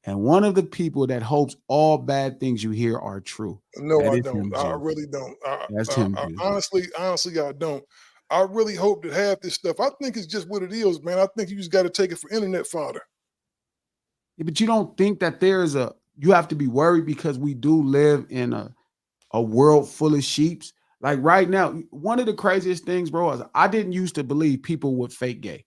And one of the people that hopes all bad things you hear are true. No, I don't. I really don't. That's him. Honestly, I don't. I really hope that half this stuff, I think it's just what it is, man. I think you just got to take it for internet fodder. Yeah, but you don't think that you have to be worried because we do live in a world full of sheeps. Like right now, one of the craziest things, bro, is I didn't used to believe people would fake gay.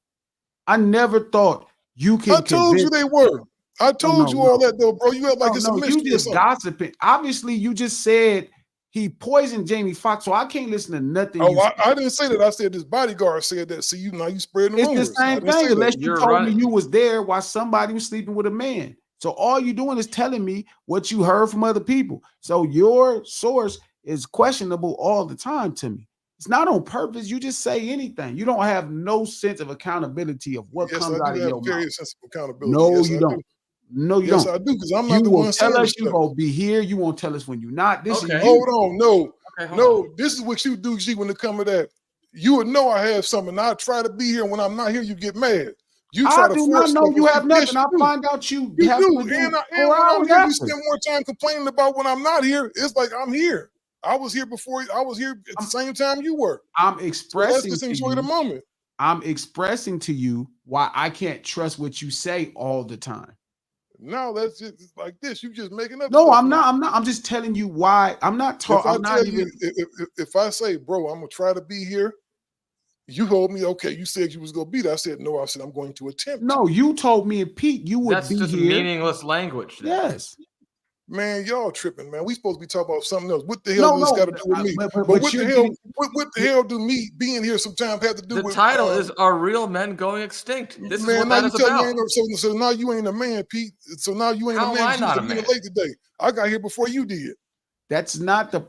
I never thought you could. I told you they were. I told you all that though, bro. You act like it's a mystery. You just gossiping. Obviously, you just said he poisoned Jamie Foxx, so I can't listen to nothing. I didn't say that. I said this bodyguard said that. See, now you spreading the rumors. It's the same thing. Unless you told me you was there while somebody was sleeping with a man. So all you're doing is telling me what you heard from other people. So your source is questionable all the time to me. It's not on purpose. You just say anything. You don't have no sense of accountability of what comes out of your mouth. Sense of accountability. No, you don't. No, you don't. Yes, I do, because I'm not the one saying tell us you gonna be here. You won't tell us when you're not. This is hold on. No. This is what you do, G, when it comes to that. You would know I have something. I try to be here. When I'm not here, you get mad. You I try to do force not know stuff. you have Yes, nothing. I you do. find out you You have do. to do And 4 when I'm hours here, you after. spend more time complaining about when I'm not here. It's like I'm here. I was here before. I was here at the same time you were. I'm So let's expressing just to enjoy the you. moment. I'm expressing to you why I can't trust what you say all the time. Now that's just like this. You just making up No, stuff I'm now. not. I'm not. I'm just telling you why. I'm not If talking. I I'm not tell you, even. if I say, bro, I'm gonna try to be here, you told me, okay, you said you was gonna be there. I said, no, I said I'm going to attempt. No, you told me and Pete you would That's be just here. meaningless language. Then. Yes. Man, y'all tripping, man. We supposed to be talking about something else. What the hell No, does this no. got to do with me? But what you're the hell? getting. What the hell do me being here sometimes have to do The with? title is "Are Real Men Going Extinct?" This is Man, what now that you is tell me about. ain't no, so now you ain't a man, Pete. So now you ain't How a am man I because you was not a a minute man? late today. I got here before you did. That's not the.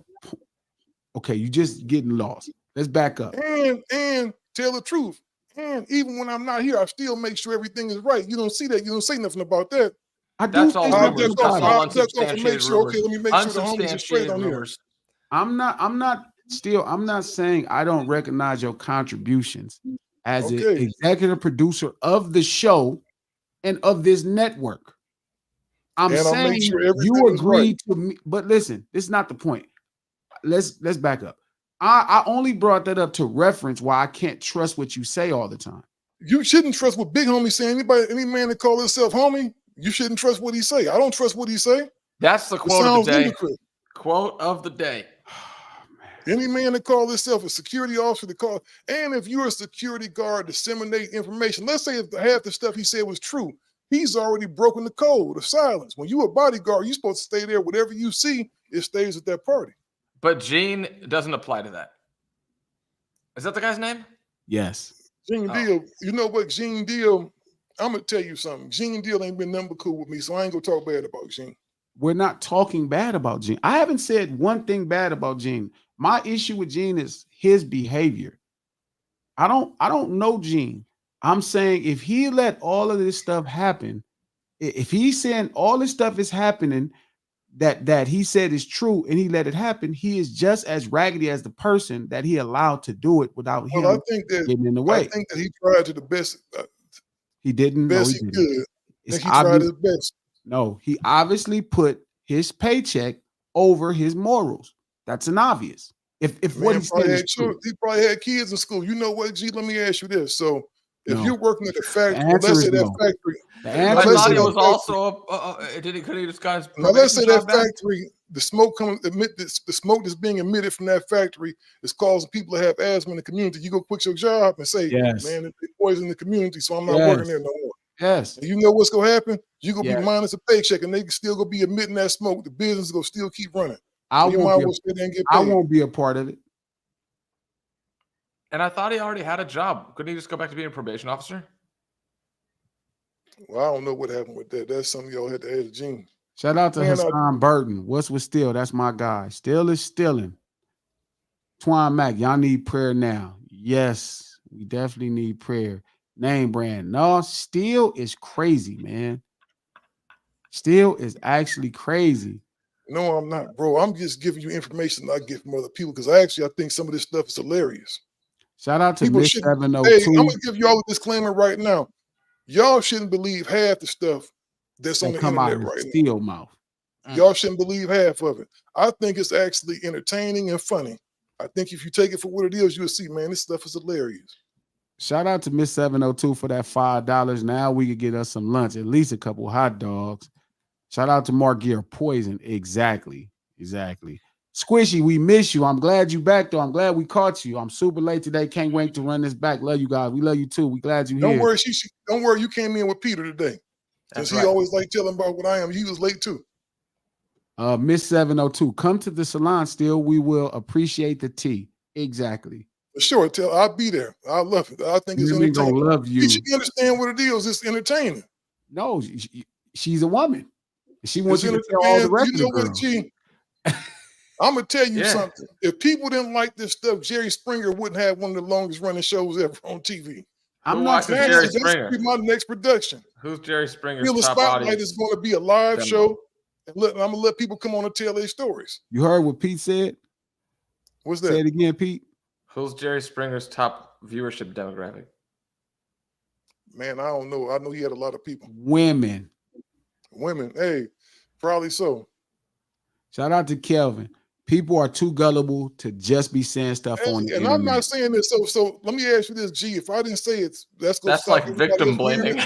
Okay, you just getting lost. Let's back up. And tell the truth. And even when I'm not here, I still make sure everything is right. You don't see that. You don't say nothing about that. I do. That's all Say I'll something rumors. duck off. That's about it. all I'll duck off and make unsubstantiated sure. rumors. Okay, let me make sure the homies are straight Unsubstantiated on here. rumors. I'm not still. I'm not saying I don't recognize your contributions as an Okay. executive producer of the show and of this network. I'm And I'll make saying sure everything you is right. agreed to me, but listen, this is not the point. Let's back up. I only brought that up to reference why I can't trust what you say all the time. You shouldn't trust what Big Homie saying. Any man that call himself homie, you shouldn't trust what he say. I don't trust what he say. That's the It quote of sounds the day. ludicrous. Quote of the day. Any man that call himself a security officer to call, and if you're a security guard, disseminate information. Let's say if half the stuff he said was true, he's already broken the code of silence. When you a bodyguard, you're supposed to stay there. Whatever you see, it stays at that party. But Gene doesn't apply to that. Is that the guy's name? Yes. Gene Deal, you know what, Gene Deal, I'm gonna tell you something. Gene Deal ain't been number cool with me, so I ain't gonna talk bad about Gene. We're not talking bad about Gene. I haven't said one thing bad about Gene. My issue with Gene is his behavior. I don't know Gene. I'm saying if he let all of this stuff happen, if he's saying all this stuff is happening that he said is true and he let it happen, he is just as raggedy as the person that he allowed to do it without Well, him getting in the way. I think that he tried to the best, He didn't. No, best he he didn't. could. I It's think he tried obvious. his best. No, he obviously put his paycheck over his morals. That's an obvious. If what Man he's saying probably is had true. he probably had kids in school. You know what, G? Let me ask you this. So if No. you're working at a The factory, answer let's is say that no. factory. The Now answer I let's thought say he that was factory. also. Did he? Could he just got his Now let's probation say that job back? factory, the smoke the smoke that's being emitted from that factory is causing people to have asthma in the community. You go quit your job and say, Yes. man, they poison the community, so I'm not Yes. working there no more. Yes. And you know what's gonna happen? You're gonna Yes. be minus a paycheck, and they still gonna be emitting that smoke. The business is gonna still keep running. I So you might as won't well stay there and get I paid. won't be a part of it. And I thought he already had a job. Couldn't he just go back to being a probation officer? Well, I don't know what happened with that. That's something y'all had to ask Gene. Shout out to Man, Hassan Burton. What's with Steele? That's my guy. Steele is stealing. Twine Mac, y'all need prayer now. Yes, we definitely need prayer. Name brand. No, Steele is crazy, man. Steele is actually crazy. No, I'm not, bro. I'm just giving you information I get from other people because I think some of this stuff is hilarious. Shout out to People Miss shouldn't. 702. Hey, I'm gonna give you all a disclaimer right now. Y'all shouldn't believe half the stuff that's on That the come out internet of right now. Steele mouth. Y'all shouldn't believe half of it. I think it's actually entertaining and funny. I think if you take it for what it is, you'll see, man, this stuff is hilarious. Shout out to Miss 702 for that $5. Now we could get us some lunch, at least a couple hot dogs. Shout out to Mark Gear. Poison. Exactly. Squishy, we miss you. I'm glad you back, though. I'm glad we caught you. I'm super late today. Can't wait to run this back. Love you guys. We love you, too. We glad you're Don't here. worry, don't worry, you came in with Peter today. Since he always like telling about what I am. He was late, too. Miss 702, come to the salon still. We will appreciate the tea. Exactly. For sure, I'll be there. I love it. I think it's Women entertaining. gonna love you. You should understand what it is. It's entertaining. No, she's a woman. She wants you to tell all Man, the rest you of know the what, girls. G? I'm gonna tell you something. If people didn't like this stuff, Jerry Springer wouldn't have one of the longest running shows ever on TV. Who watches Jerry Springer? This will be my next production. Who's Jerry Springer's Feel the top Spotlight audience? is going to be a live demo? show. And I'm gonna let people come on and tell their stories. You heard what Pete said? What's that? Say it again, Pete. Who's Jerry Springer's top viewership demographic? Man, I don't know. I know he had a lot of people. Women. Hey, probably so. Shout out to Kelvin. People are too gullible to just be saying stuff on the And internet. I'm not saying this. So let me ask you this, G. If I didn't say it, that's like victim blaming.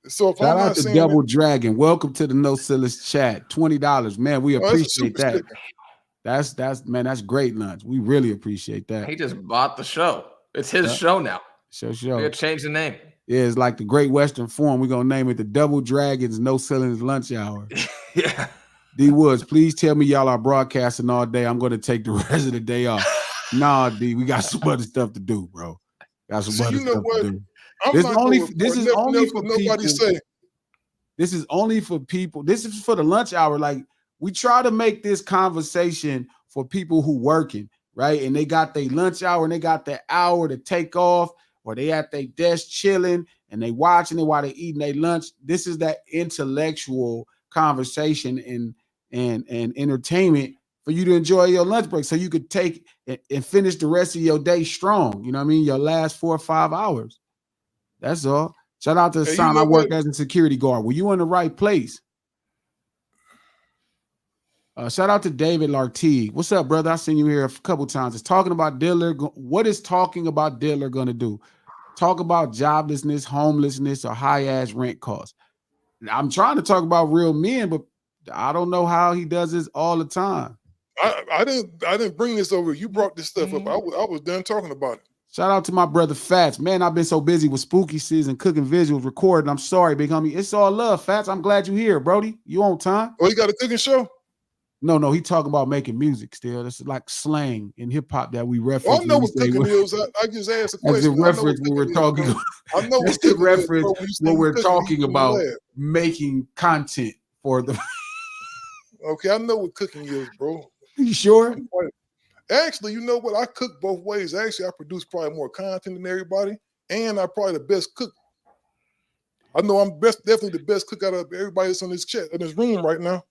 So if Shout I'm out not to saying Double it, Dragon. Welcome to the No Sillis chat. $20. Man, we appreciate that. sticker. That's great lunch. We really appreciate that. He just bought the show. It's his show now. Show. We gotta change the name. Yeah, it's like the Great Western Forum. We're gonna name it the Double Dragons No Ceilings Lunch Hour. Yeah. D Woods, please tell me y'all are broadcasting all day. I'm gonna take the rest of the day off. Nah, D, we got some other stuff to do, bro. Got some other stuff to do. This is only for people. Say. This is only for people. This is for the lunch hour. Like, we try to make this conversation for people who working, right? And they got their lunch hour and they got their hour to take off, or they at their desk chilling and they watching it while they eating their lunch. This is that intellectual conversation and entertainment for you to enjoy your lunch break, so you could take and finish the rest of your day strong. You know what I mean? Your last 4 or 5 hours. That's all. Shout out to the son. I work as a security guard. Were you in the right place? Shout out to David Lartigue. What's up, brother? I seen you here a couple times. It's talking about Diller. What is talking about Diller going to do? Talk about joblessness, homelessness, or high-ass rent costs. I'm trying to talk about real men, but I don't know how he does this all the time. I didn't bring this over. You brought this stuff up. I was done talking about it. Shout out to my brother Fats. Man, I've been so busy with spooky season, cooking visuals, recording. I'm sorry, big homie. It's all love, Fats. I'm glad you're here, Brody. You on time? Oh, you got a cooking show? No, he talking about making music still. It's like slang in hip hop that we reference. Well, I know what cooking is. I just asked a question. As a reference when we're talking. I know that's the reference when we're talking about making content for the. Okay, I know what cooking is, bro. You sure? Actually, you know what? I cook both ways. Actually, I produce probably more content than everybody, and I'm probably the best cook. I know I'm definitely the best cook out of everybody that's on this chat in this room right now.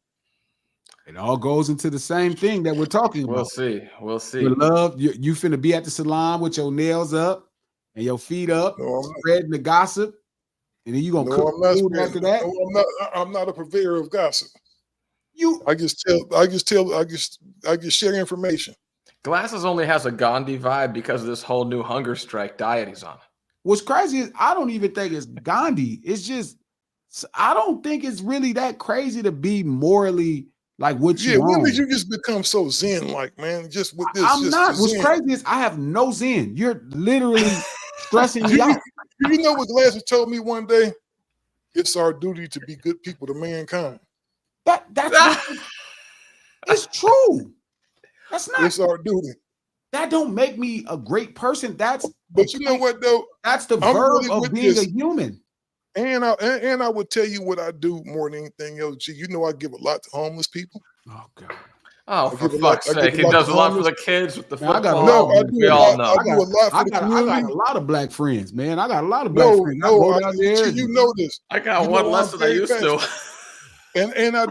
It all goes into the same thing that we're talking about. We'll see. With love, you finna be at the salon with your nails up and your feet up, spreading the gossip, and then you gonna cook food after that. No, I'm not a purveyor of gossip. I just share information. Glasses only has a Gandhi vibe because of this whole new hunger strike diet he's on. What's crazy is I don't even think it's Gandhi. It's just, I don't think it's really that crazy to be morally like what you want. When did you just become so zen like, man? Just with this. I'm not. What's crazy is I have no zen. You're literally stressing me out. You know what Glasses told me one day? It's our duty to be good people to mankind. That's it's true. That's not. It's our duty. That don't make me a great person. But you know what though? That's the verb of being a human. And I would tell you what I do more than anything else. Gee, you know I give a lot to homeless people. Oh God. Oh, for fuck's sake! He does a lot for the kids with the football. I do a lot for the community. I got a lot of black friends, man. I got a lot of black friends. You know this. I got one less than I used to. And I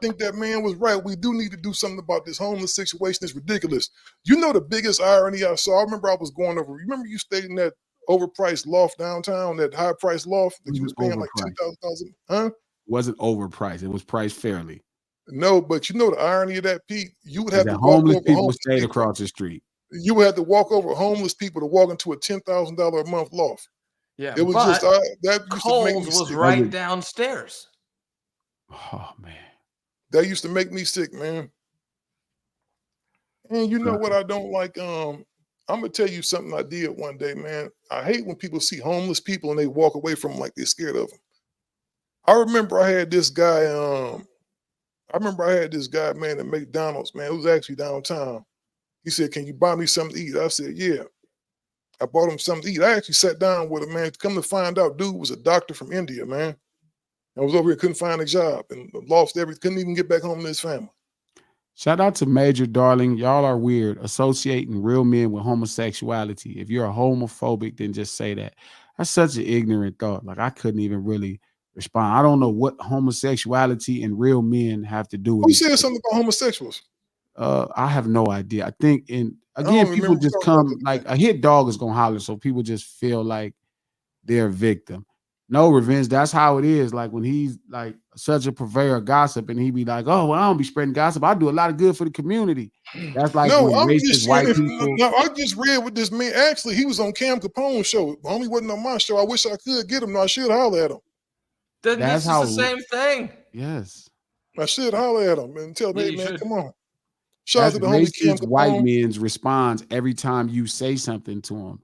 think that man was right. We do need to do something about this homeless situation. It's ridiculous. You know the biggest irony I saw. I remember I was going over. Remember you stayed in that overpriced loft downtown, that high priced loft that you was paying like $2,000, huh? Wasn't overpriced. It was priced fairly. No, but you know the irony of that, Pete. You would have to homeless people stayed across the street. You would have to walk over homeless people to walk into a $10,000 a month loft. Yeah, it was just that used Coles to make me was sick. right downstairs. Oh man, that used to make me sick, man. And you know what I don't like? I'm gonna tell you something I did one day, man. I hate when people see homeless people and they walk away from them like they're scared of them. I remember I had this guy. Man, at McDonald's. Man, it was actually downtown. He said, "Can you buy me something to eat?" I said, "Yeah." I bought him something to eat. I actually sat down with him, man. Come to find out, dude was a doctor from India, man. I was over here, couldn't find a job and lost everything. Couldn't even get back home to his family. Shout out to Major Darling. Y'all are weird associating real men with homosexuality. If you're a homophobic, then just say that. That's such an ignorant thought. Like I couldn't even really respond. I don't know what homosexuality and real men have to do with. Who said something about homosexuals? I have no idea. I think, and again, people just come like a hit dog is gonna holler, so people just feel like their victim. No revenge. That's how it is. Like when he's like such a purveyor of gossip, and he be like, "Oh, well, I don't be spreading gossip. I do a lot of good for the community." That's like No, when I'm racist just saying. white people. No, I just read with this man. Actually, he was on Cam Capone's show. Homie wasn't on my show. I wish I could get him. No, I should holler at him. Then That's this how. is the same thing. Yes. I should holler at him and tell him, Yeah, hey you man, should. come on. Shout out That's to the homie Cam racist white Capone. men's response every time you say something to him.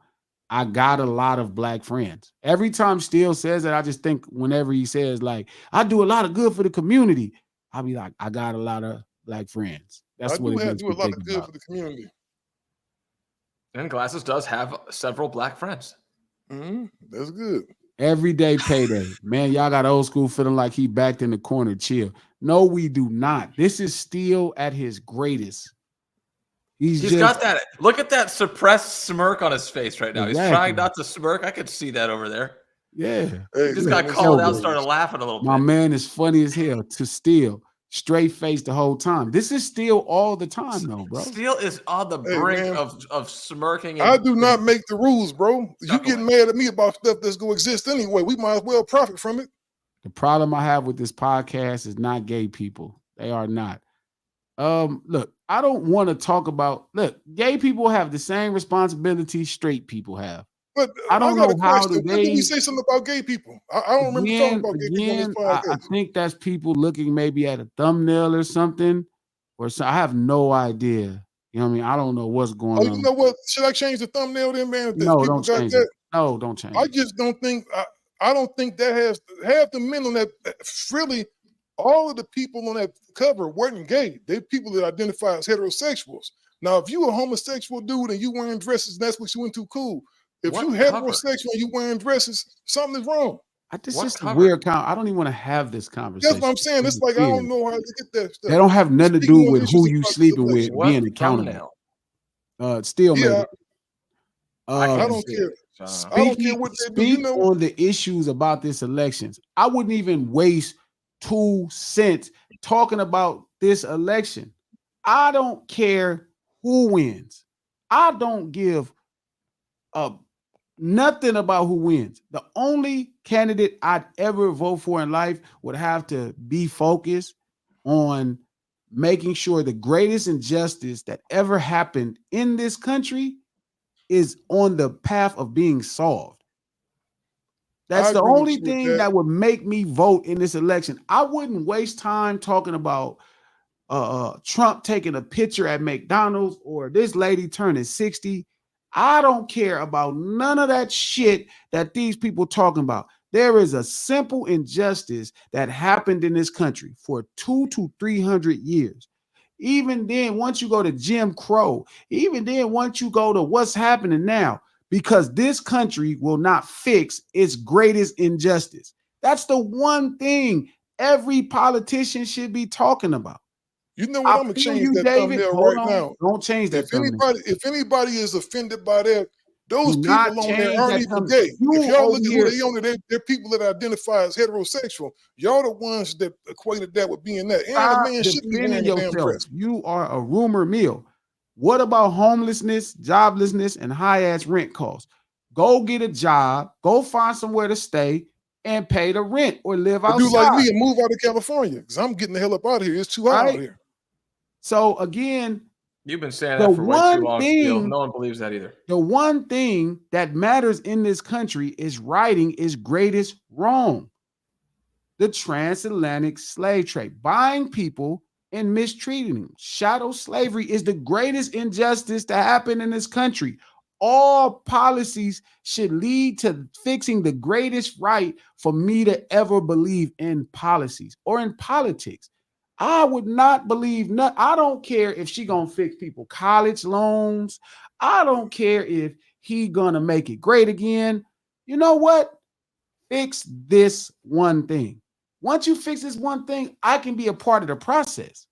I got a lot of black friends. Every time Steele says that, I just think whenever he says, like, I do a lot of good for the community, I'll be like, I got a lot of black friends. I That's what do it have makes do me a lot think of good about. for the community. And Glasses does have several black friends. That's good. Everyday payday. Man, y'all got old school feeling like he backed in the corner. Chill. No, we do not. This is Steele at his greatest. He's just got that. Look at that suppressed smirk on his face right now. Exactly. He's trying not to smirk. I could see that over there. Yeah. Hey, He just man, got that's called so out, good. started laughing a little My bit. man is funny as hell to Steele. Straight face the whole time. This is Steele all the time, though, bro. Steele is on the Hey, brink man. of smirking. I do not make the rules, bro. You Chuckling. getting mad at me about stuff that's gonna exist anyway. We might as well profit from it. The problem I have with this podcast is not gay people. They are not. Look, I don't want to talk about. Look, gay people have the same responsibility straight people have. But I don't got know a how question. do When did we they. say something about gay people? I don't remember talking about gay people on this I podcast. think that's people looking maybe at a thumbnail or something, or so. I have no idea. You know what I mean? I don't know what's going Oh, on. you know what? Should I change the thumbnail then, man? If No, people don't got change that, it. No, don't change I it. just don't think. I don't think that has half the men on that. Really, all of the people on that cover weren't gay. They're people that identify as heterosexuals. Now, if you a homosexual dude and you wearing dresses, and that's what you into, cool. If What you cover? heterosexual and you wearing dresses, something is wrong. This What is a cover? weird I don't even want to have this conversation. That's what I'm saying. This It's is like I weird. don't know how to get that stuff. They don't have nothing to Speaking do on with issues who you about this sleeping with election. What being accountable. thumbnail? Steele made Yeah, it. I can't don't see care. it. I don't care what they do. You Speak know, on the issues about this elections. I wouldn't even waste 2 cents talking about this election. I don't care who wins. I don't give nothing about who wins. The only candidate I'd ever vote for in life would have to be focused on making sure the greatest injustice that ever happened in this country is on the path of being solved. That's I the agree with only you with thing that. that would make me vote in this election. I wouldn't waste time talking about Trump taking a picture at McDonald's or this lady turning 60. I don't care about none of that shit that these people talking about. There is a simple injustice that happened in this country for 200 to 300 years. Even then, once you go to Jim Crow, even then, once you go to what's happening now, because this country will not fix its greatest injustice. That's the one thing every politician should be talking about. You know what? I'm gonna change that David. thumbnail Hold right on. now. Don't change that thumbnail. If anybody is offended by that, those Do people not on there change aren't that even thumbnail. gay. You If y'all over look at here- who they on, they're people that identify as heterosexual. Y'all the ones that equated that with being that. And a Stop man should be defending wearing a damn yourself. dress. You are a rumor mill. What about homelessness, joblessness, and high-ass rent costs? Go get a job, go find somewhere to stay, and pay the rent or live Or do outside. like me and move out of California because I'm getting the hell up out of here. It's too hot out here. So again, You've been saying the that for way one too long, thing- Steele. No one believes that either. the one thing that matters in this country is righting its greatest wrong. The transatlantic slave trade, buying people and mistreating them. Chattel slavery is the greatest injustice to happen in this country. All policies should lead to fixing the greatest right for me to ever believe in policies or in politics. I would not believe I don't care if she gonna fix people college loans. I don't care if he gonna make it great again. You know what? Fix this one thing. Once you fix this one thing, I can be a part of the process.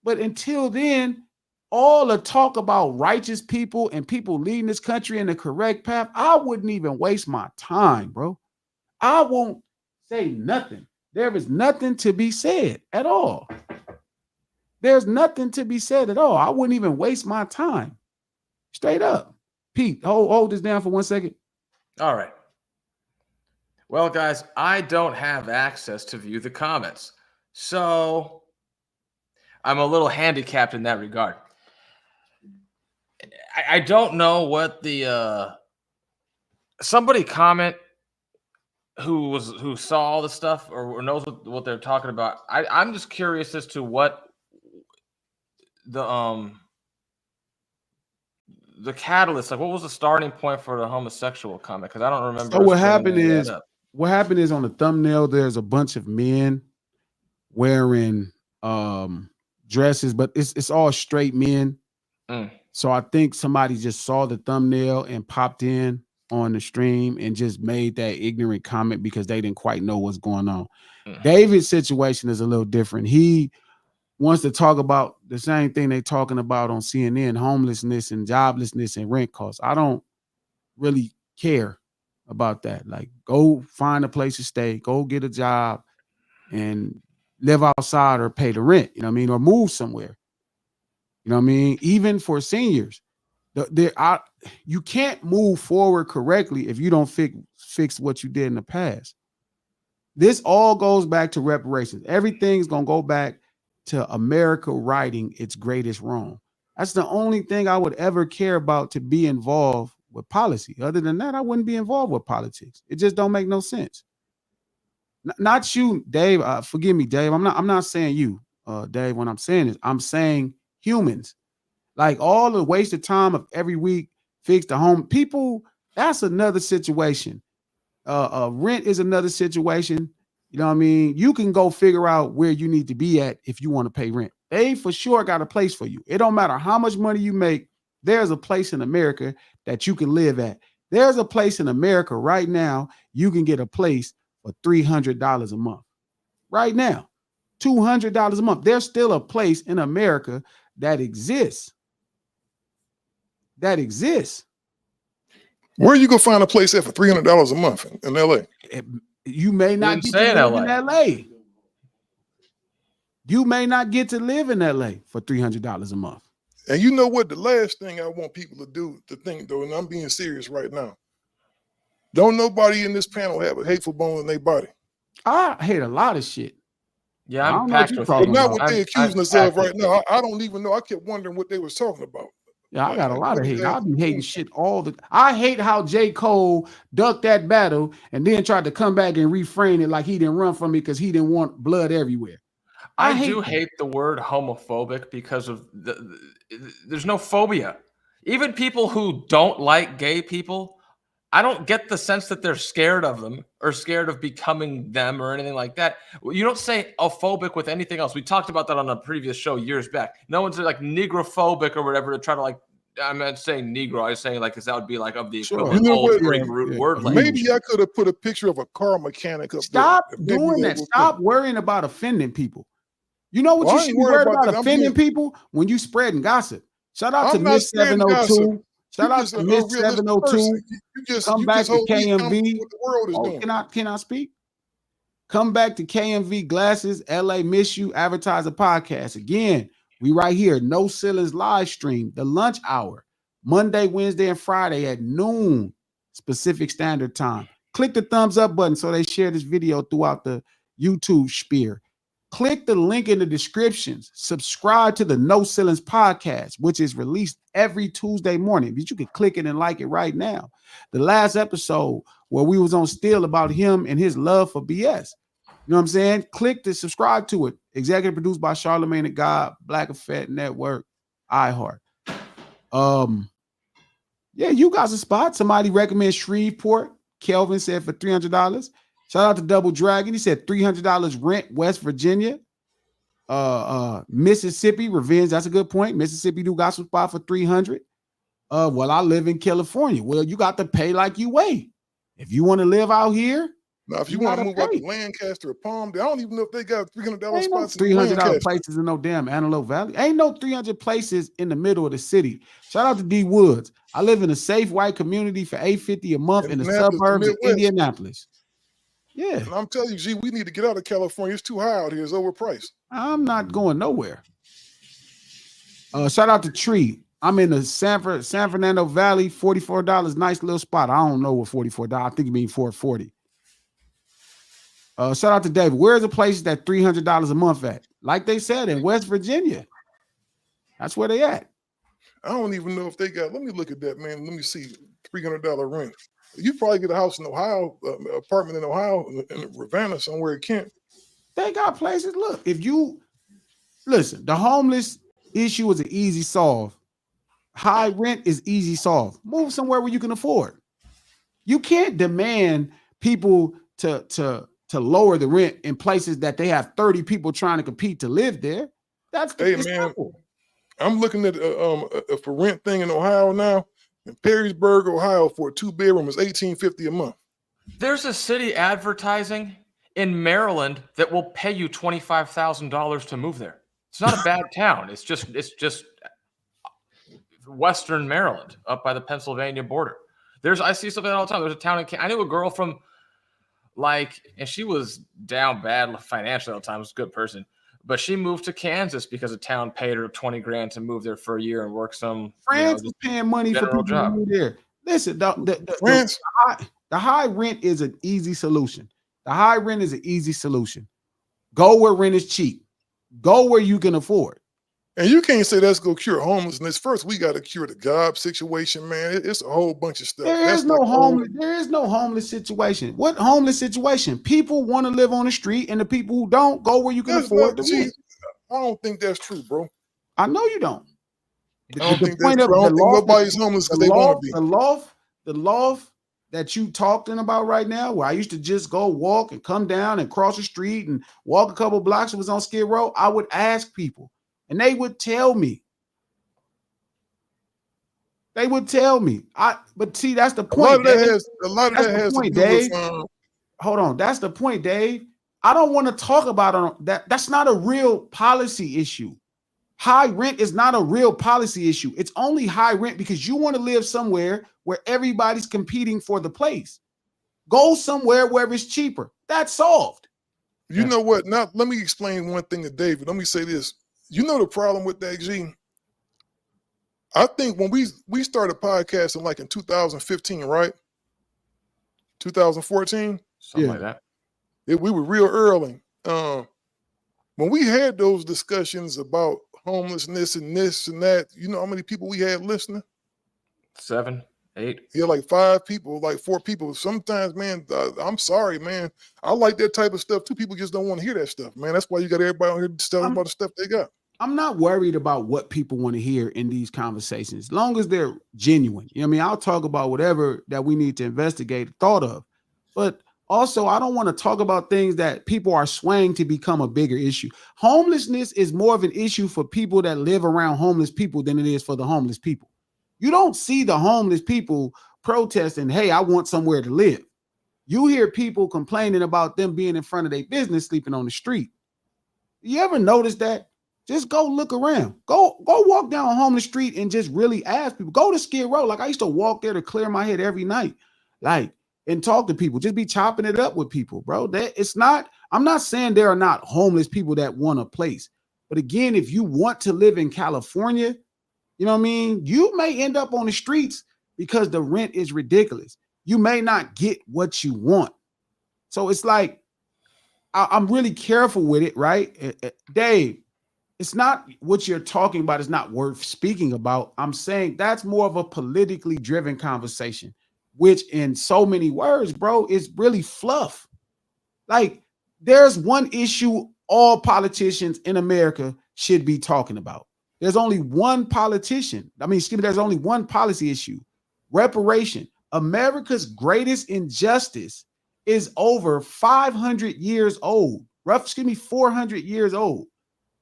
But until then, all the talk about righteous people and people leading this country in the correct path, I wouldn't even waste my time, bro. I won't say nothing. There is nothing to be said at all. There's nothing to be said at all. I wouldn't even waste my time. Straight up. Pete, hold this down for 1 second. All right. Well, guys, I don't have access to view the comments, so I'm a little handicapped in that regard. I don't know what the somebody comment who saw all the stuff or knows what they're talking about. I'm just curious as to what the catalyst, like what was the starting point for the homosexual comment? Because I don't remember. So what happened is on the thumbnail there's a bunch of men wearing dresses, but it's all straight men. So I think somebody just saw the thumbnail and popped in on the stream and just made that ignorant comment because they didn't quite know what's going on. David's situation is a little different. He wants to talk about the same thing they're talking about on CNN, homelessness and joblessness and rent costs. I don't really care about that. Like, go find a place to stay, go get a job and live outside or pay the rent, you know what I mean, or move somewhere. You know what I mean? Even for seniors, you can't move forward correctly if you don't fix what you did in the past. This all goes back to reparations. Everything's going to go back to America righting its greatest wrong. That's the only thing I would ever care about, to be involved with policy. Other than that, I wouldn't be involved with politics. It just don't make no sense. Not you, Dave. Forgive me, Dave. I'm not saying you, Dave. When I'm saying this, I'm saying humans. Like, all the wasted time of every week, fix the home. People, that's another situation. Rent is another situation. You know what I mean? You can go figure out where you need to be at if you want to pay rent. They for sure got a place for you. It don't matter how much money you make. There's a place in America that you can live at. There's a place in America right now you can get a place for $300 a month. Right now, $200 a month. There's still a place in America that exists. That exists. Where you go find a place at for $300 a month in LA? You may not get to live in LA. You may not get to live in LA for $300 a month. And you know what? The last thing I want people to do, to think though, and I'm being serious right now, don't nobody in this panel have a hateful bone in their body. I hate a lot of shit. Yeah, I'm packed with but not what they're accusing us of right now. I don't even know. I kept wondering what they was talking about. Yeah, I got a lot of hate. I be hating shit all the. I hate how J. Cole ducked that battle and then tried to come back and reframe it like he didn't run from me because he didn't want blood everywhere. I do hate the word homophobic because of there's no phobia. Even people who don't like gay people, I don't get the sense that they're scared of them or scared of becoming them or anything like that. You don't say phobic with anything else. We talked about that on a previous show years back. No one's like negrophobic or whatever to try to like. I'm not saying Negro. I was saying like, because that would be like of the equivalent old Greek root word. Maybe I could have put a picture of a car mechanic up. Stop doing that. Stop worrying about offending people. You know what you should be worried about offending people? When you spreading gossip. Shout out to Miss 702. Shout out to Miss 702. Come back to KMV. Can I speak? Come back to KMV Glasses, LA Miss You Advertiser Podcast. Again, we right here, No Ceilings live stream, the lunch hour, Monday, Wednesday, and Friday at noon Pacific Standard Time. Click the thumbs up button so they share this video throughout the YouTube sphere. Click the link in the descriptions. Subscribe to the No Ceilings podcast, which is released every Tuesday morning. But you can click it and like it right now. The last episode where we was on Steele about him and his love for BS. You know what I'm saying? Click to subscribe to it. Executive produced by Charlemagne the God, Black Effect Network, iHeart. Yeah, you got a spot. Somebody recommends Shreveport. Kelvin said for $300. Shout out to Double Dragon. He said $300 rent, West Virginia. Mississippi, Revenge. That's a good point. Mississippi do got some spot for $300. Well, I live in California. Well, you got to pay like you weigh. If you want to live out here. Now, if you want to move out to Lancaster or Palm, I don't even know if they got $300 spots. $300 places in no damn Antelope Valley. Ain't no 300 places in the middle of the city. Shout out to D Woods. I live in a safe white community for $850 a month in the suburbs of Indianapolis. Yeah. And I'm telling you, G, we need to get out of California. It's too high out here. It's overpriced. I'm not going nowhere. Shout out to Tree. I'm in the San Fernando Valley, $44. Nice little spot. I don't know what $44. I think you mean $440. Shout out to David. Where's the place that $300 a month at? Like they said, in West Virginia. That's where they at. I don't even know if they got. Let me look at that, man. Let me see. $300 rent. You probably get a house in Ohio, apartment in Ohio, in Ravenna, somewhere in Kent. They got places. Look, if you listen, the homeless issue is an easy solve. High rent is easy solve. Move somewhere where you can afford. You can't demand people to lower the rent in places that they have 30 people trying to compete to live there. That's Hey, man, simple. I'm looking at for rent thing in Ohio now. In Perrysburg, Ohio, for a 2-bedroom is $1,850 a month. There's a city advertising in Maryland that will pay you $25,000 to move there. It's not a bad town. It's just Western Maryland, up by the Pennsylvania border. I see something all the time. There's a town I knew a girl from, and she was down bad financially all the time. She was a good person, but she moved to Kansas because a town paid her $20,000 to move there for a year and work some. France is paying money for people to move there. Listen, the high rent is an easy solution. The high rent is an easy solution. Go where rent is cheap. Go where you can afford. And you can't say that's going to cure homelessness. First, we got to cure the job situation, man. It's a whole bunch of stuff. There is no homeless situation. What homeless situation? People want to live on the street, and the people who don't go where you can afford to live. I don't think that's true, bro. I know you don't. I don't think that's true. I don't think nobody's homeless because they want to be. The loft that you talking about right now, where I used to just go walk and come down and cross the street and walk a couple blocks, it was on Skid Row. I would ask people, and they would tell me. But see, that's the point. A lot of that has to do Dave. Hold on, that's the point, Dave. I don't want to talk about that. That's not a real policy issue. High rent is not a real policy issue. It's only high rent because you want to live somewhere where everybody's competing for the place. Go somewhere where it's cheaper. That's solved. You know what? Now, let me explain one thing to David. Let me say this. You know the problem with that, G? I think when we started podcasting like in 2015, right? 2014? Something like that. We were real early. When we had those discussions about homelessness and this and that, you know how many people we had listening? 7, 8. Yeah, like 5 people, like 4 people. Sometimes, man, I'm sorry, man. I like that type of stuff too. People just don't want to hear that stuff, man. That's why you got everybody on here telling about the stuff they got. I'm not worried about what people want to hear in these conversations, as long as they're genuine. You know what I mean? I'll talk about whatever that we need to investigate, thought of. But also, I don't want to talk about things that people are swaying to become a bigger issue. Homelessness is more of an issue for people that live around homeless people than it is for the homeless people. You don't see the homeless people protesting, hey, I want somewhere to live. You hear people complaining about them being in front of their business, sleeping on the street. You ever notice that? Just go look around. Go walk down a homeless street and just really ask people. Go to Skid Row. Like I used to walk there to clear my head every night. And talk to people, just be chopping it up with people, bro. I'm not saying there are not homeless people that want a place. But again, if you want to live in California, you know what I mean? You may end up on the streets because the rent is ridiculous. You may not get what you want. So it's like, I'm really careful with it, right? Dave, it's not what you're talking about is not worth speaking about. I'm saying that's more of a politically driven conversation, which in so many words, bro, is really fluff. Like there's one issue all politicians in America should be talking about. There's only one there's only one policy issue. Reparation. America's greatest injustice is over 500 years old. 400 years old,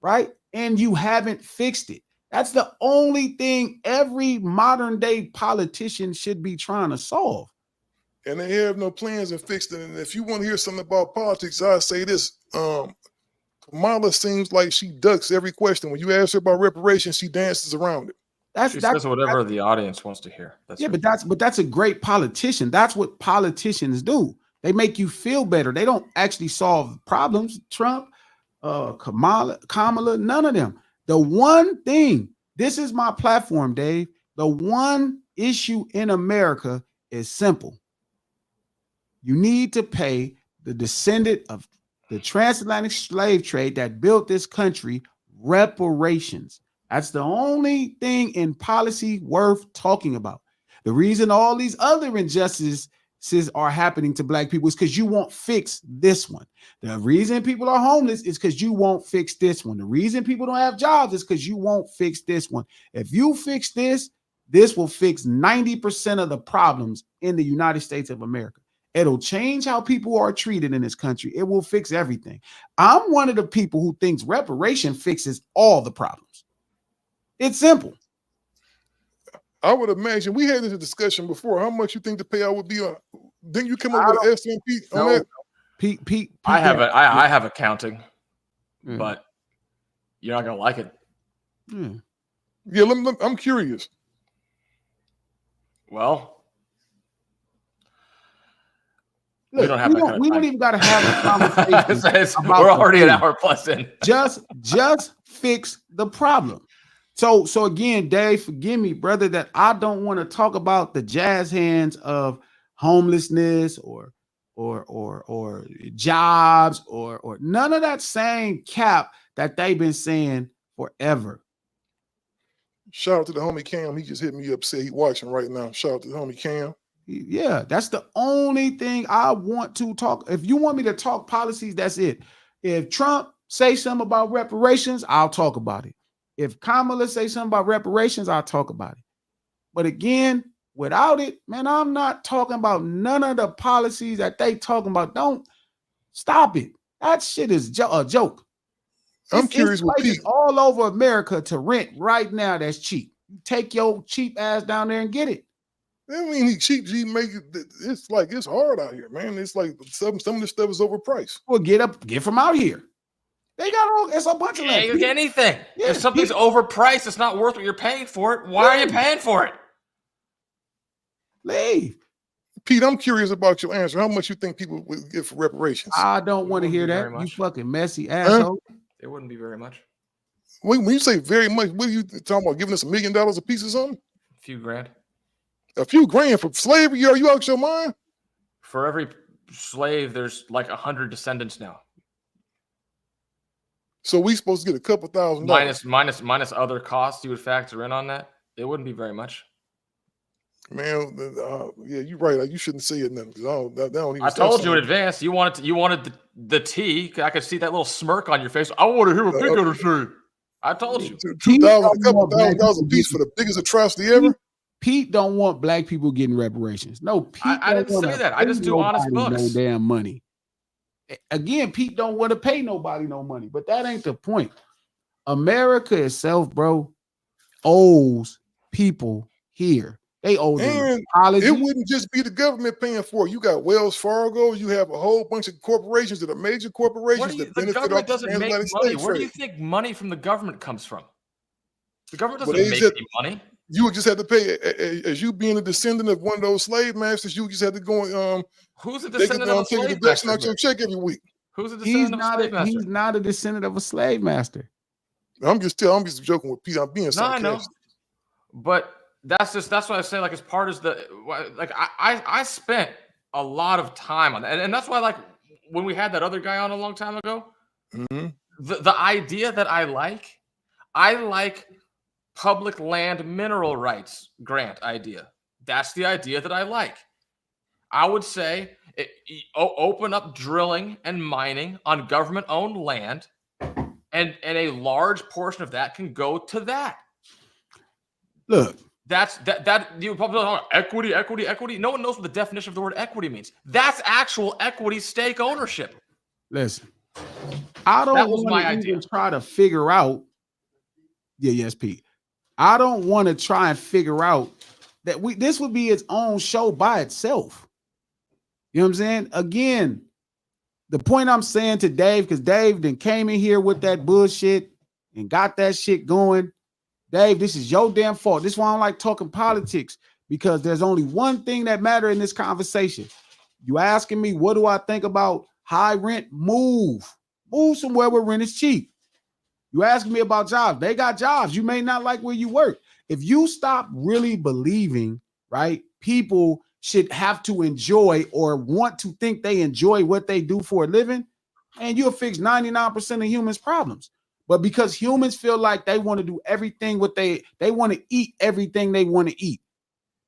right? And you haven't fixed it. That's the only thing every modern day politician should be trying to solve. And they have no plans in fixing it. And if you want to hear something about politics, I say this. Kamala seems like she ducks every question. When you ask her about reparations, she dances around it. She says whatever the audience wants to hear. But that's a great politician. That's what politicians do. They make you feel better. They don't actually solve problems. Trump, Kamala, none of them. The one thing, this is my platform, Dave. The one issue in America is simple. You need to pay the descendant of the transatlantic slave trade that built this country, reparations. That's the only thing in policy worth talking about. The reason all these other injustices are happening to black people is because you won't fix this one. The reason people are homeless is because you won't fix this one. The reason people don't have jobs is because you won't fix this one. If you fix this, this will fix 90% of the problems in the United States of America. It'll change how people are treated in this country. It will fix everything. I'm one of the people who thinks reparation fixes all the problems. It's simple. I would imagine we had this discussion before. How much you think the payout would be? Didn't you come up with an estimate on that? Pete I have accounting, but you're not gonna like it. Yeah, I'm curious. look, Well, we don't have that kind of time. We don't even got to have a conversation. We're already an hour plus in. Just fix the problem. So again, Dave, forgive me, brother, that I don't want to talk about the jazz hands of homelessness or jobs or none of that same cap that they've been saying forever. Shout out to the homie Cam. He just hit me up, said he watching right now. Shout out to the homie Cam. Yeah, that's the only thing I want to talk. If you want me to talk policies, that's it. If Trump say something about reparations, I'll talk about it. If Kamala say something about reparations, I'll talk about it. But again, without it, man, I'm not talking about none of the policies that they talking about. Don't stop it. That shit is a joke. I'm curious with Pete. All over America to rent right now that's cheap. You take your cheap ass down there and get it. I mean, he cheap. He make it. It's like it's hard out here, man. It's like some of this stuff is overpriced. Well, get from out here. They got all. It's a bunch of you get anything. Yeah, if something's overpriced, it's not worth what you're paying for it. Why are you paying for it? Leave. Pete, I'm curious about your answer. How much you think people would get for reparations? I don't want to hear that. You fucking messy asshole. It wouldn't be very much. When you say very much, what are you talking about? Giving us $1 million a piece or something? A few grand. A few grand for slavery? Are you out your mind? For every slave, there's like 100 descendants now. So we supposed to get a couple $1,000 minus other costs you would factor in on that. It wouldn't be very much. Man, yeah, you're right. Like, you shouldn't say it nothing. I told you in advance. You wanted the tea. I could see that little smirk on your face. I want to hear what Pete got to say. I told you. $2,000, a couple $1,000 a piece for the biggest atrocity ever. Pete don't want black people getting reparations. No, Pete. I didn't say that. I just do honest books. No damn money. Again, Pete don't want to pay nobody no money, but that ain't the point. America itself, bro, owes people here. They owe them apology. It wouldn't just be the government paying for it. You got Wells Fargo. You have a whole bunch of corporations that are major corporations that benefit off the transatlantic slave trade. Where do you think money from the government comes from? The government doesn't make any money. You would just have to pay, as you being a descendant of one of those slave masters, you just have to go who's a descendant of a slave master? Out your check every week. Who's a descendant of a slave master? He's not a descendant of a slave master. I'm just joking with Pete. I'm being sarcastic. No, I know. But that's what I say. Like, as part of I spent a lot of time on that, and that's why, like, when we had that other guy on a long time ago, the idea that I like public land mineral rights grant idea. That's the idea that I like. I would say open up drilling and mining on government-owned land, and a large portion of that can go to that. Look. That you probably equity. No one knows what the definition of the word equity means. That's actual equity stake ownership. Listen, I don't want to even try to figure out. Yes, Pete. I don't want to try and figure out that this would be its own show by itself. You know what I'm saying? Again, the point I'm saying to Dave, because Dave then came in here with that bullshit and got that shit going. Dave, this is your damn fault. This is why I don't like talking politics, because there's only one thing that matters in this conversation. You asking me, what do I think about high rent? Move somewhere where rent is cheap. You asking me about jobs. They got jobs. You may not like where you work. If you stop really believing, right, people should have to enjoy or want to think they enjoy what they do for a living, and you'll fix 99% of humans' problems. But because humans feel like they want to do everything what they want to eat everything they want to eat.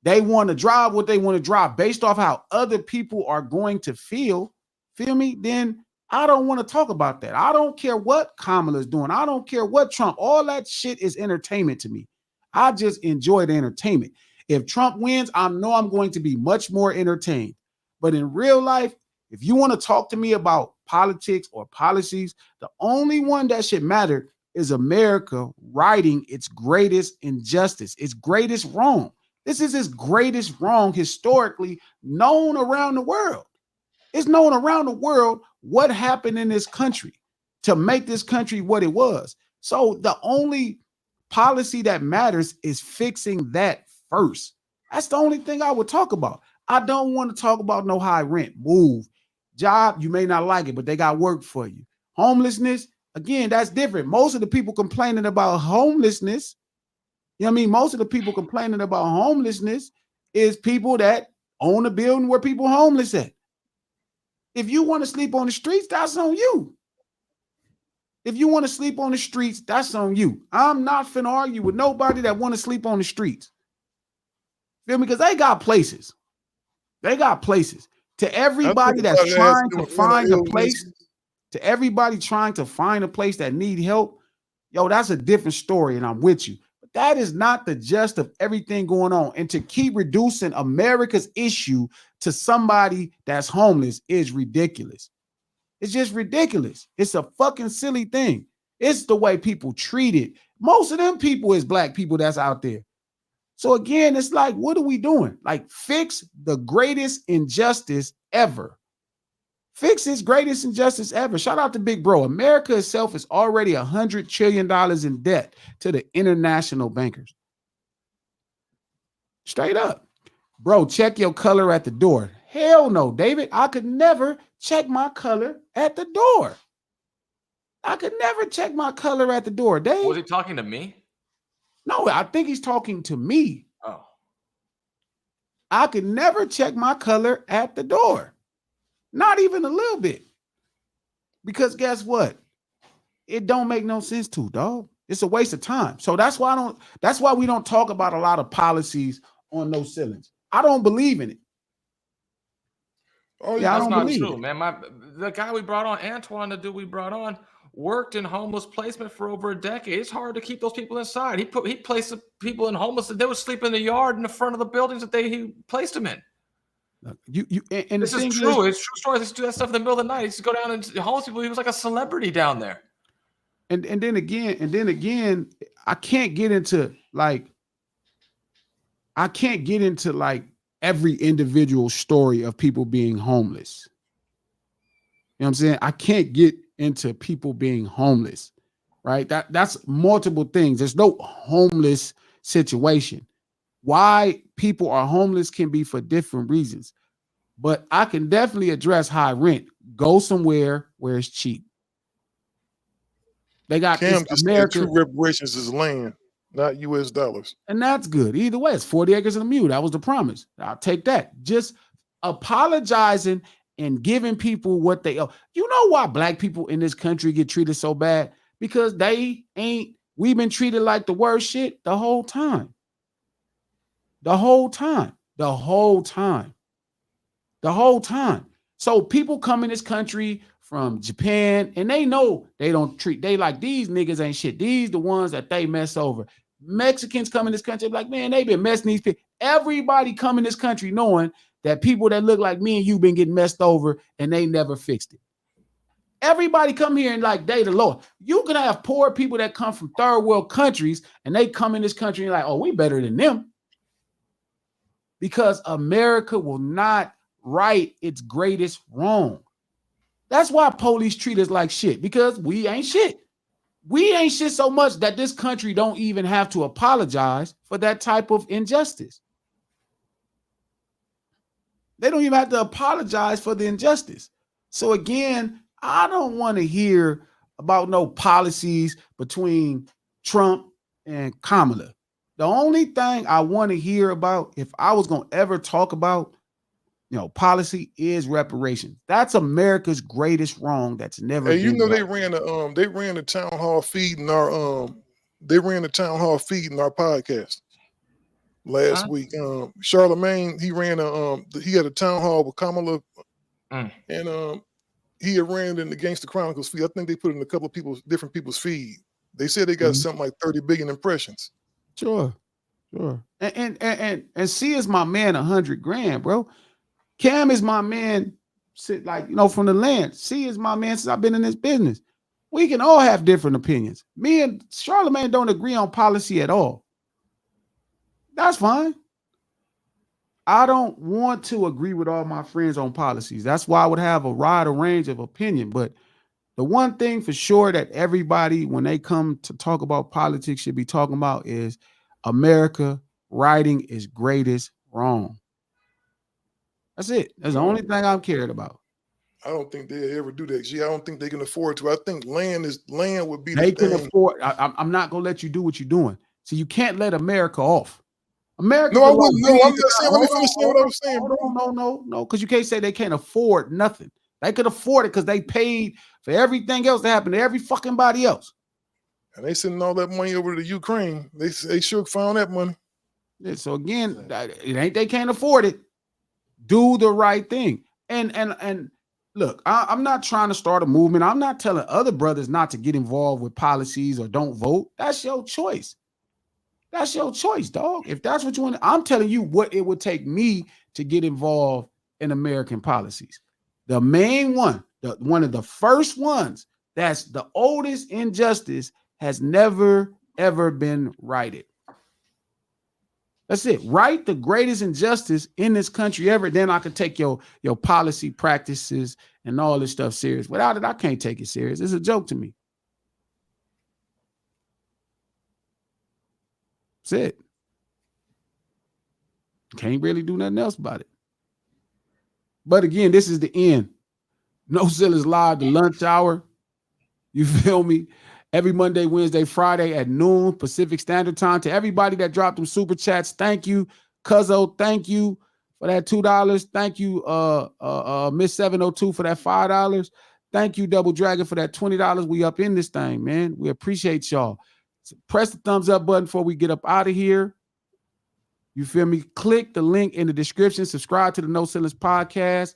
They want to drive what they want to drive based off how other people are going to feel me? Then I don't want to talk about that. I don't care what Kamala's doing. I don't care what Trump. All that shit is entertainment to me. I just enjoy the entertainment. If Trump wins, I know I'm going to be much more entertained. But in real life, if you want to talk to me about politics or policies, the only one that should matter is America righting its greatest injustice, its greatest wrong. This is its greatest wrong historically known around the world. It's known around the world what happened in this country to make this country what it was. So the only policy that matters is fixing that first. That's the only thing I would talk about. I don't want to talk about no high rent, move, job. You may not like it, but they got work for you. Homelessness, again, that's different. Most of the people complaining about homelessness, you know what I mean? Most of the people complaining about homelessness is people that own a building where people are homeless at. If you want to sleep on the streets, that's on you. If you want to sleep on the streets, that's on you. I'm not finna argue with nobody that want to sleep on the streets. Feel me? Because they got places. They got places. To everybody that's trying to find a place, to everybody trying to find a place that need help, yo, that's a different story, and I'm with you. But that is not the gist of everything going on. And to keep reducing America's issue to somebody that's homeless is ridiculous. It's just ridiculous. It's a fucking silly thing. It's the way people treat it. Most of them people is black people that's out there. So again, it's like, what are we doing? Like, fix the greatest injustice ever. Fix its greatest injustice ever. Shout out to Big Bro. America itself is already $100 trillion in debt to the international bankers. Straight up. Bro, check your color at the door. Hell no, David. I could never check my color at the door. I could never check my color at the door. Dave. Was he talking to me? No, I think he's talking to me. Oh. I could never check my color at the door. Not even a little bit. Because guess what? It don't make no sense to, dog. It's a waste of time. So that's why we don't talk about a lot of policies on no ceilings. I don't believe in it. Oh, yeah, that's not true, man. The guy we brought on, Antoine, the dude we brought on, worked in homeless placement for over a decade. It's hard to keep those people inside. He placed the people in homeless, and they would sleep in the yard in the front of the buildings that he placed them in. And this is true. It's true story. They used to do that stuff in the middle of the night. He used to go down and homeless people. He was like a celebrity down there. And then again, I can't get into like every individual story of people being homeless. You know what I'm saying? I can't get into people being homeless, right? That's multiple things. There's no homeless situation. Why people are homeless can be for different reasons, but I can definitely address high rent. Go somewhere where it's cheap. They got Cam just said true reparations is land, not US dollars. And that's good. Either way, it's 40 acres and a mule. That was the promise. I'll take that. Just apologizing and giving people what they owe. You know why black people in this country get treated so bad? Because we've been treated like the worst shit the whole time. The whole time. So people come in this country from Japan, and they know they like these niggas ain't shit. These the ones that they mess over. Mexicans come in this country like, man, they been messing these people. Everybody come in this country knowing that people that look like me and you been getting messed over and they never fixed it. Everybody come here and like they the Lord. You can have poor people that come from third world countries and they come in this country and like, oh, we better than them. Because America will not right its greatest wrong. That's why police treat us like shit, because we ain't shit. We ain't shit so much that this country don't even have to apologize for that type of injustice. They don't even have to apologize for the injustice. So again, I don't want to hear about no policies between Trump and Kamala. The only thing I want to hear about, if I was going to ever talk about policy is reparations. That's America's greatest wrong that's never Hey, been right. they ran the town hall feed in our podcast last week. Charlemagne, he ran he had a town hall with Kamala, and he had ran in the Gangster Chronicles feed. I think they put it in a couple of different people's feed. They said they got something like 30 billion impressions. Sure. And C is my man, 100 grand, bro. Cam is my man, from the land. C is my man since I've been in this business. We can all have different opinions. Me and Charlemagne don't agree on policy at all. That's fine. I don't want to agree with all my friends on policies. That's why I would have a wide range of opinion. But the one thing for sure that everybody, when they come to talk about politics, should be talking about is America righting its greatest wrong. That's it. That's the only thing I'm cared about. I don't think they'll ever do that. I don't think they can afford to. I think land would be they the can thing. afford. I'm not gonna let you do what you're doing. So you can't let America off. America. No, I wouldn't. No, I'm not saying. Let me finish saying what I was saying, bro. No, because you can't say they can't afford nothing. They could afford it because they paid for everything else that happened to every fucking body else. And they sending all that money over to Ukraine. They sure found that money. Yeah, so again, it ain't they can't afford it. Do the right thing. And look, I'm not trying to start a movement. I'm not telling other brothers not to get involved with policies or don't vote. That's your choice. That's your choice, dog. If that's what you want, I'm telling you what it would take me to get involved in American policies. The main one, one of the first ones, that's the oldest injustice, has never, ever been righted. That's it. Right, the greatest injustice in this country ever. Then I could take your policy practices and all this stuff serious. Without it, I can't take it serious. It's a joke to me. That's it. Can't really do nothing else about it. But again, this is the end. No Ceilings Live, the lunch hour. You feel me? Every Monday, Wednesday, Friday at noon Pacific Standard Time. To everybody that dropped them super chats, thank you. Cuzzo, thank you for that $2. Thank you, Miss 702 for that $5. Thank you, Double Dragon, for that $20. We up in this thing, man. We appreciate y'all. So press the thumbs up button before we get up out of here. You feel me? Click the link in the description. Subscribe to the No Ceilings podcast.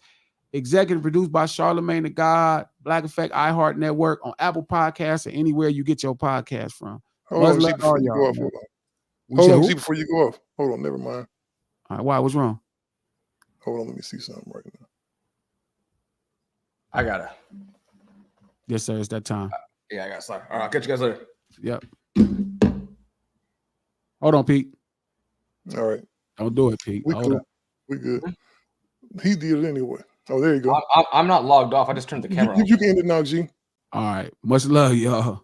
Executive produced by Charlemagne the God, Black Effect, iHeart Network, on Apple Podcasts or anywhere you get your podcast from. Hold on, before you go off. Hold on, before you go off. Hold on, never mind. All right, why? What's wrong? Hold on, let me see something right now. I got it. Yes, sir. It's that time. Yeah, I got it. Sorry. All right, I'll catch you guys later. Yep. Hold on, Pete. All right. Don't do it, Pete. Hold on. We good. He did it anyway. Oh, there you go. I'm not logged off. I just turned the camera off. You can end it now, G. All right. Much love, y'all.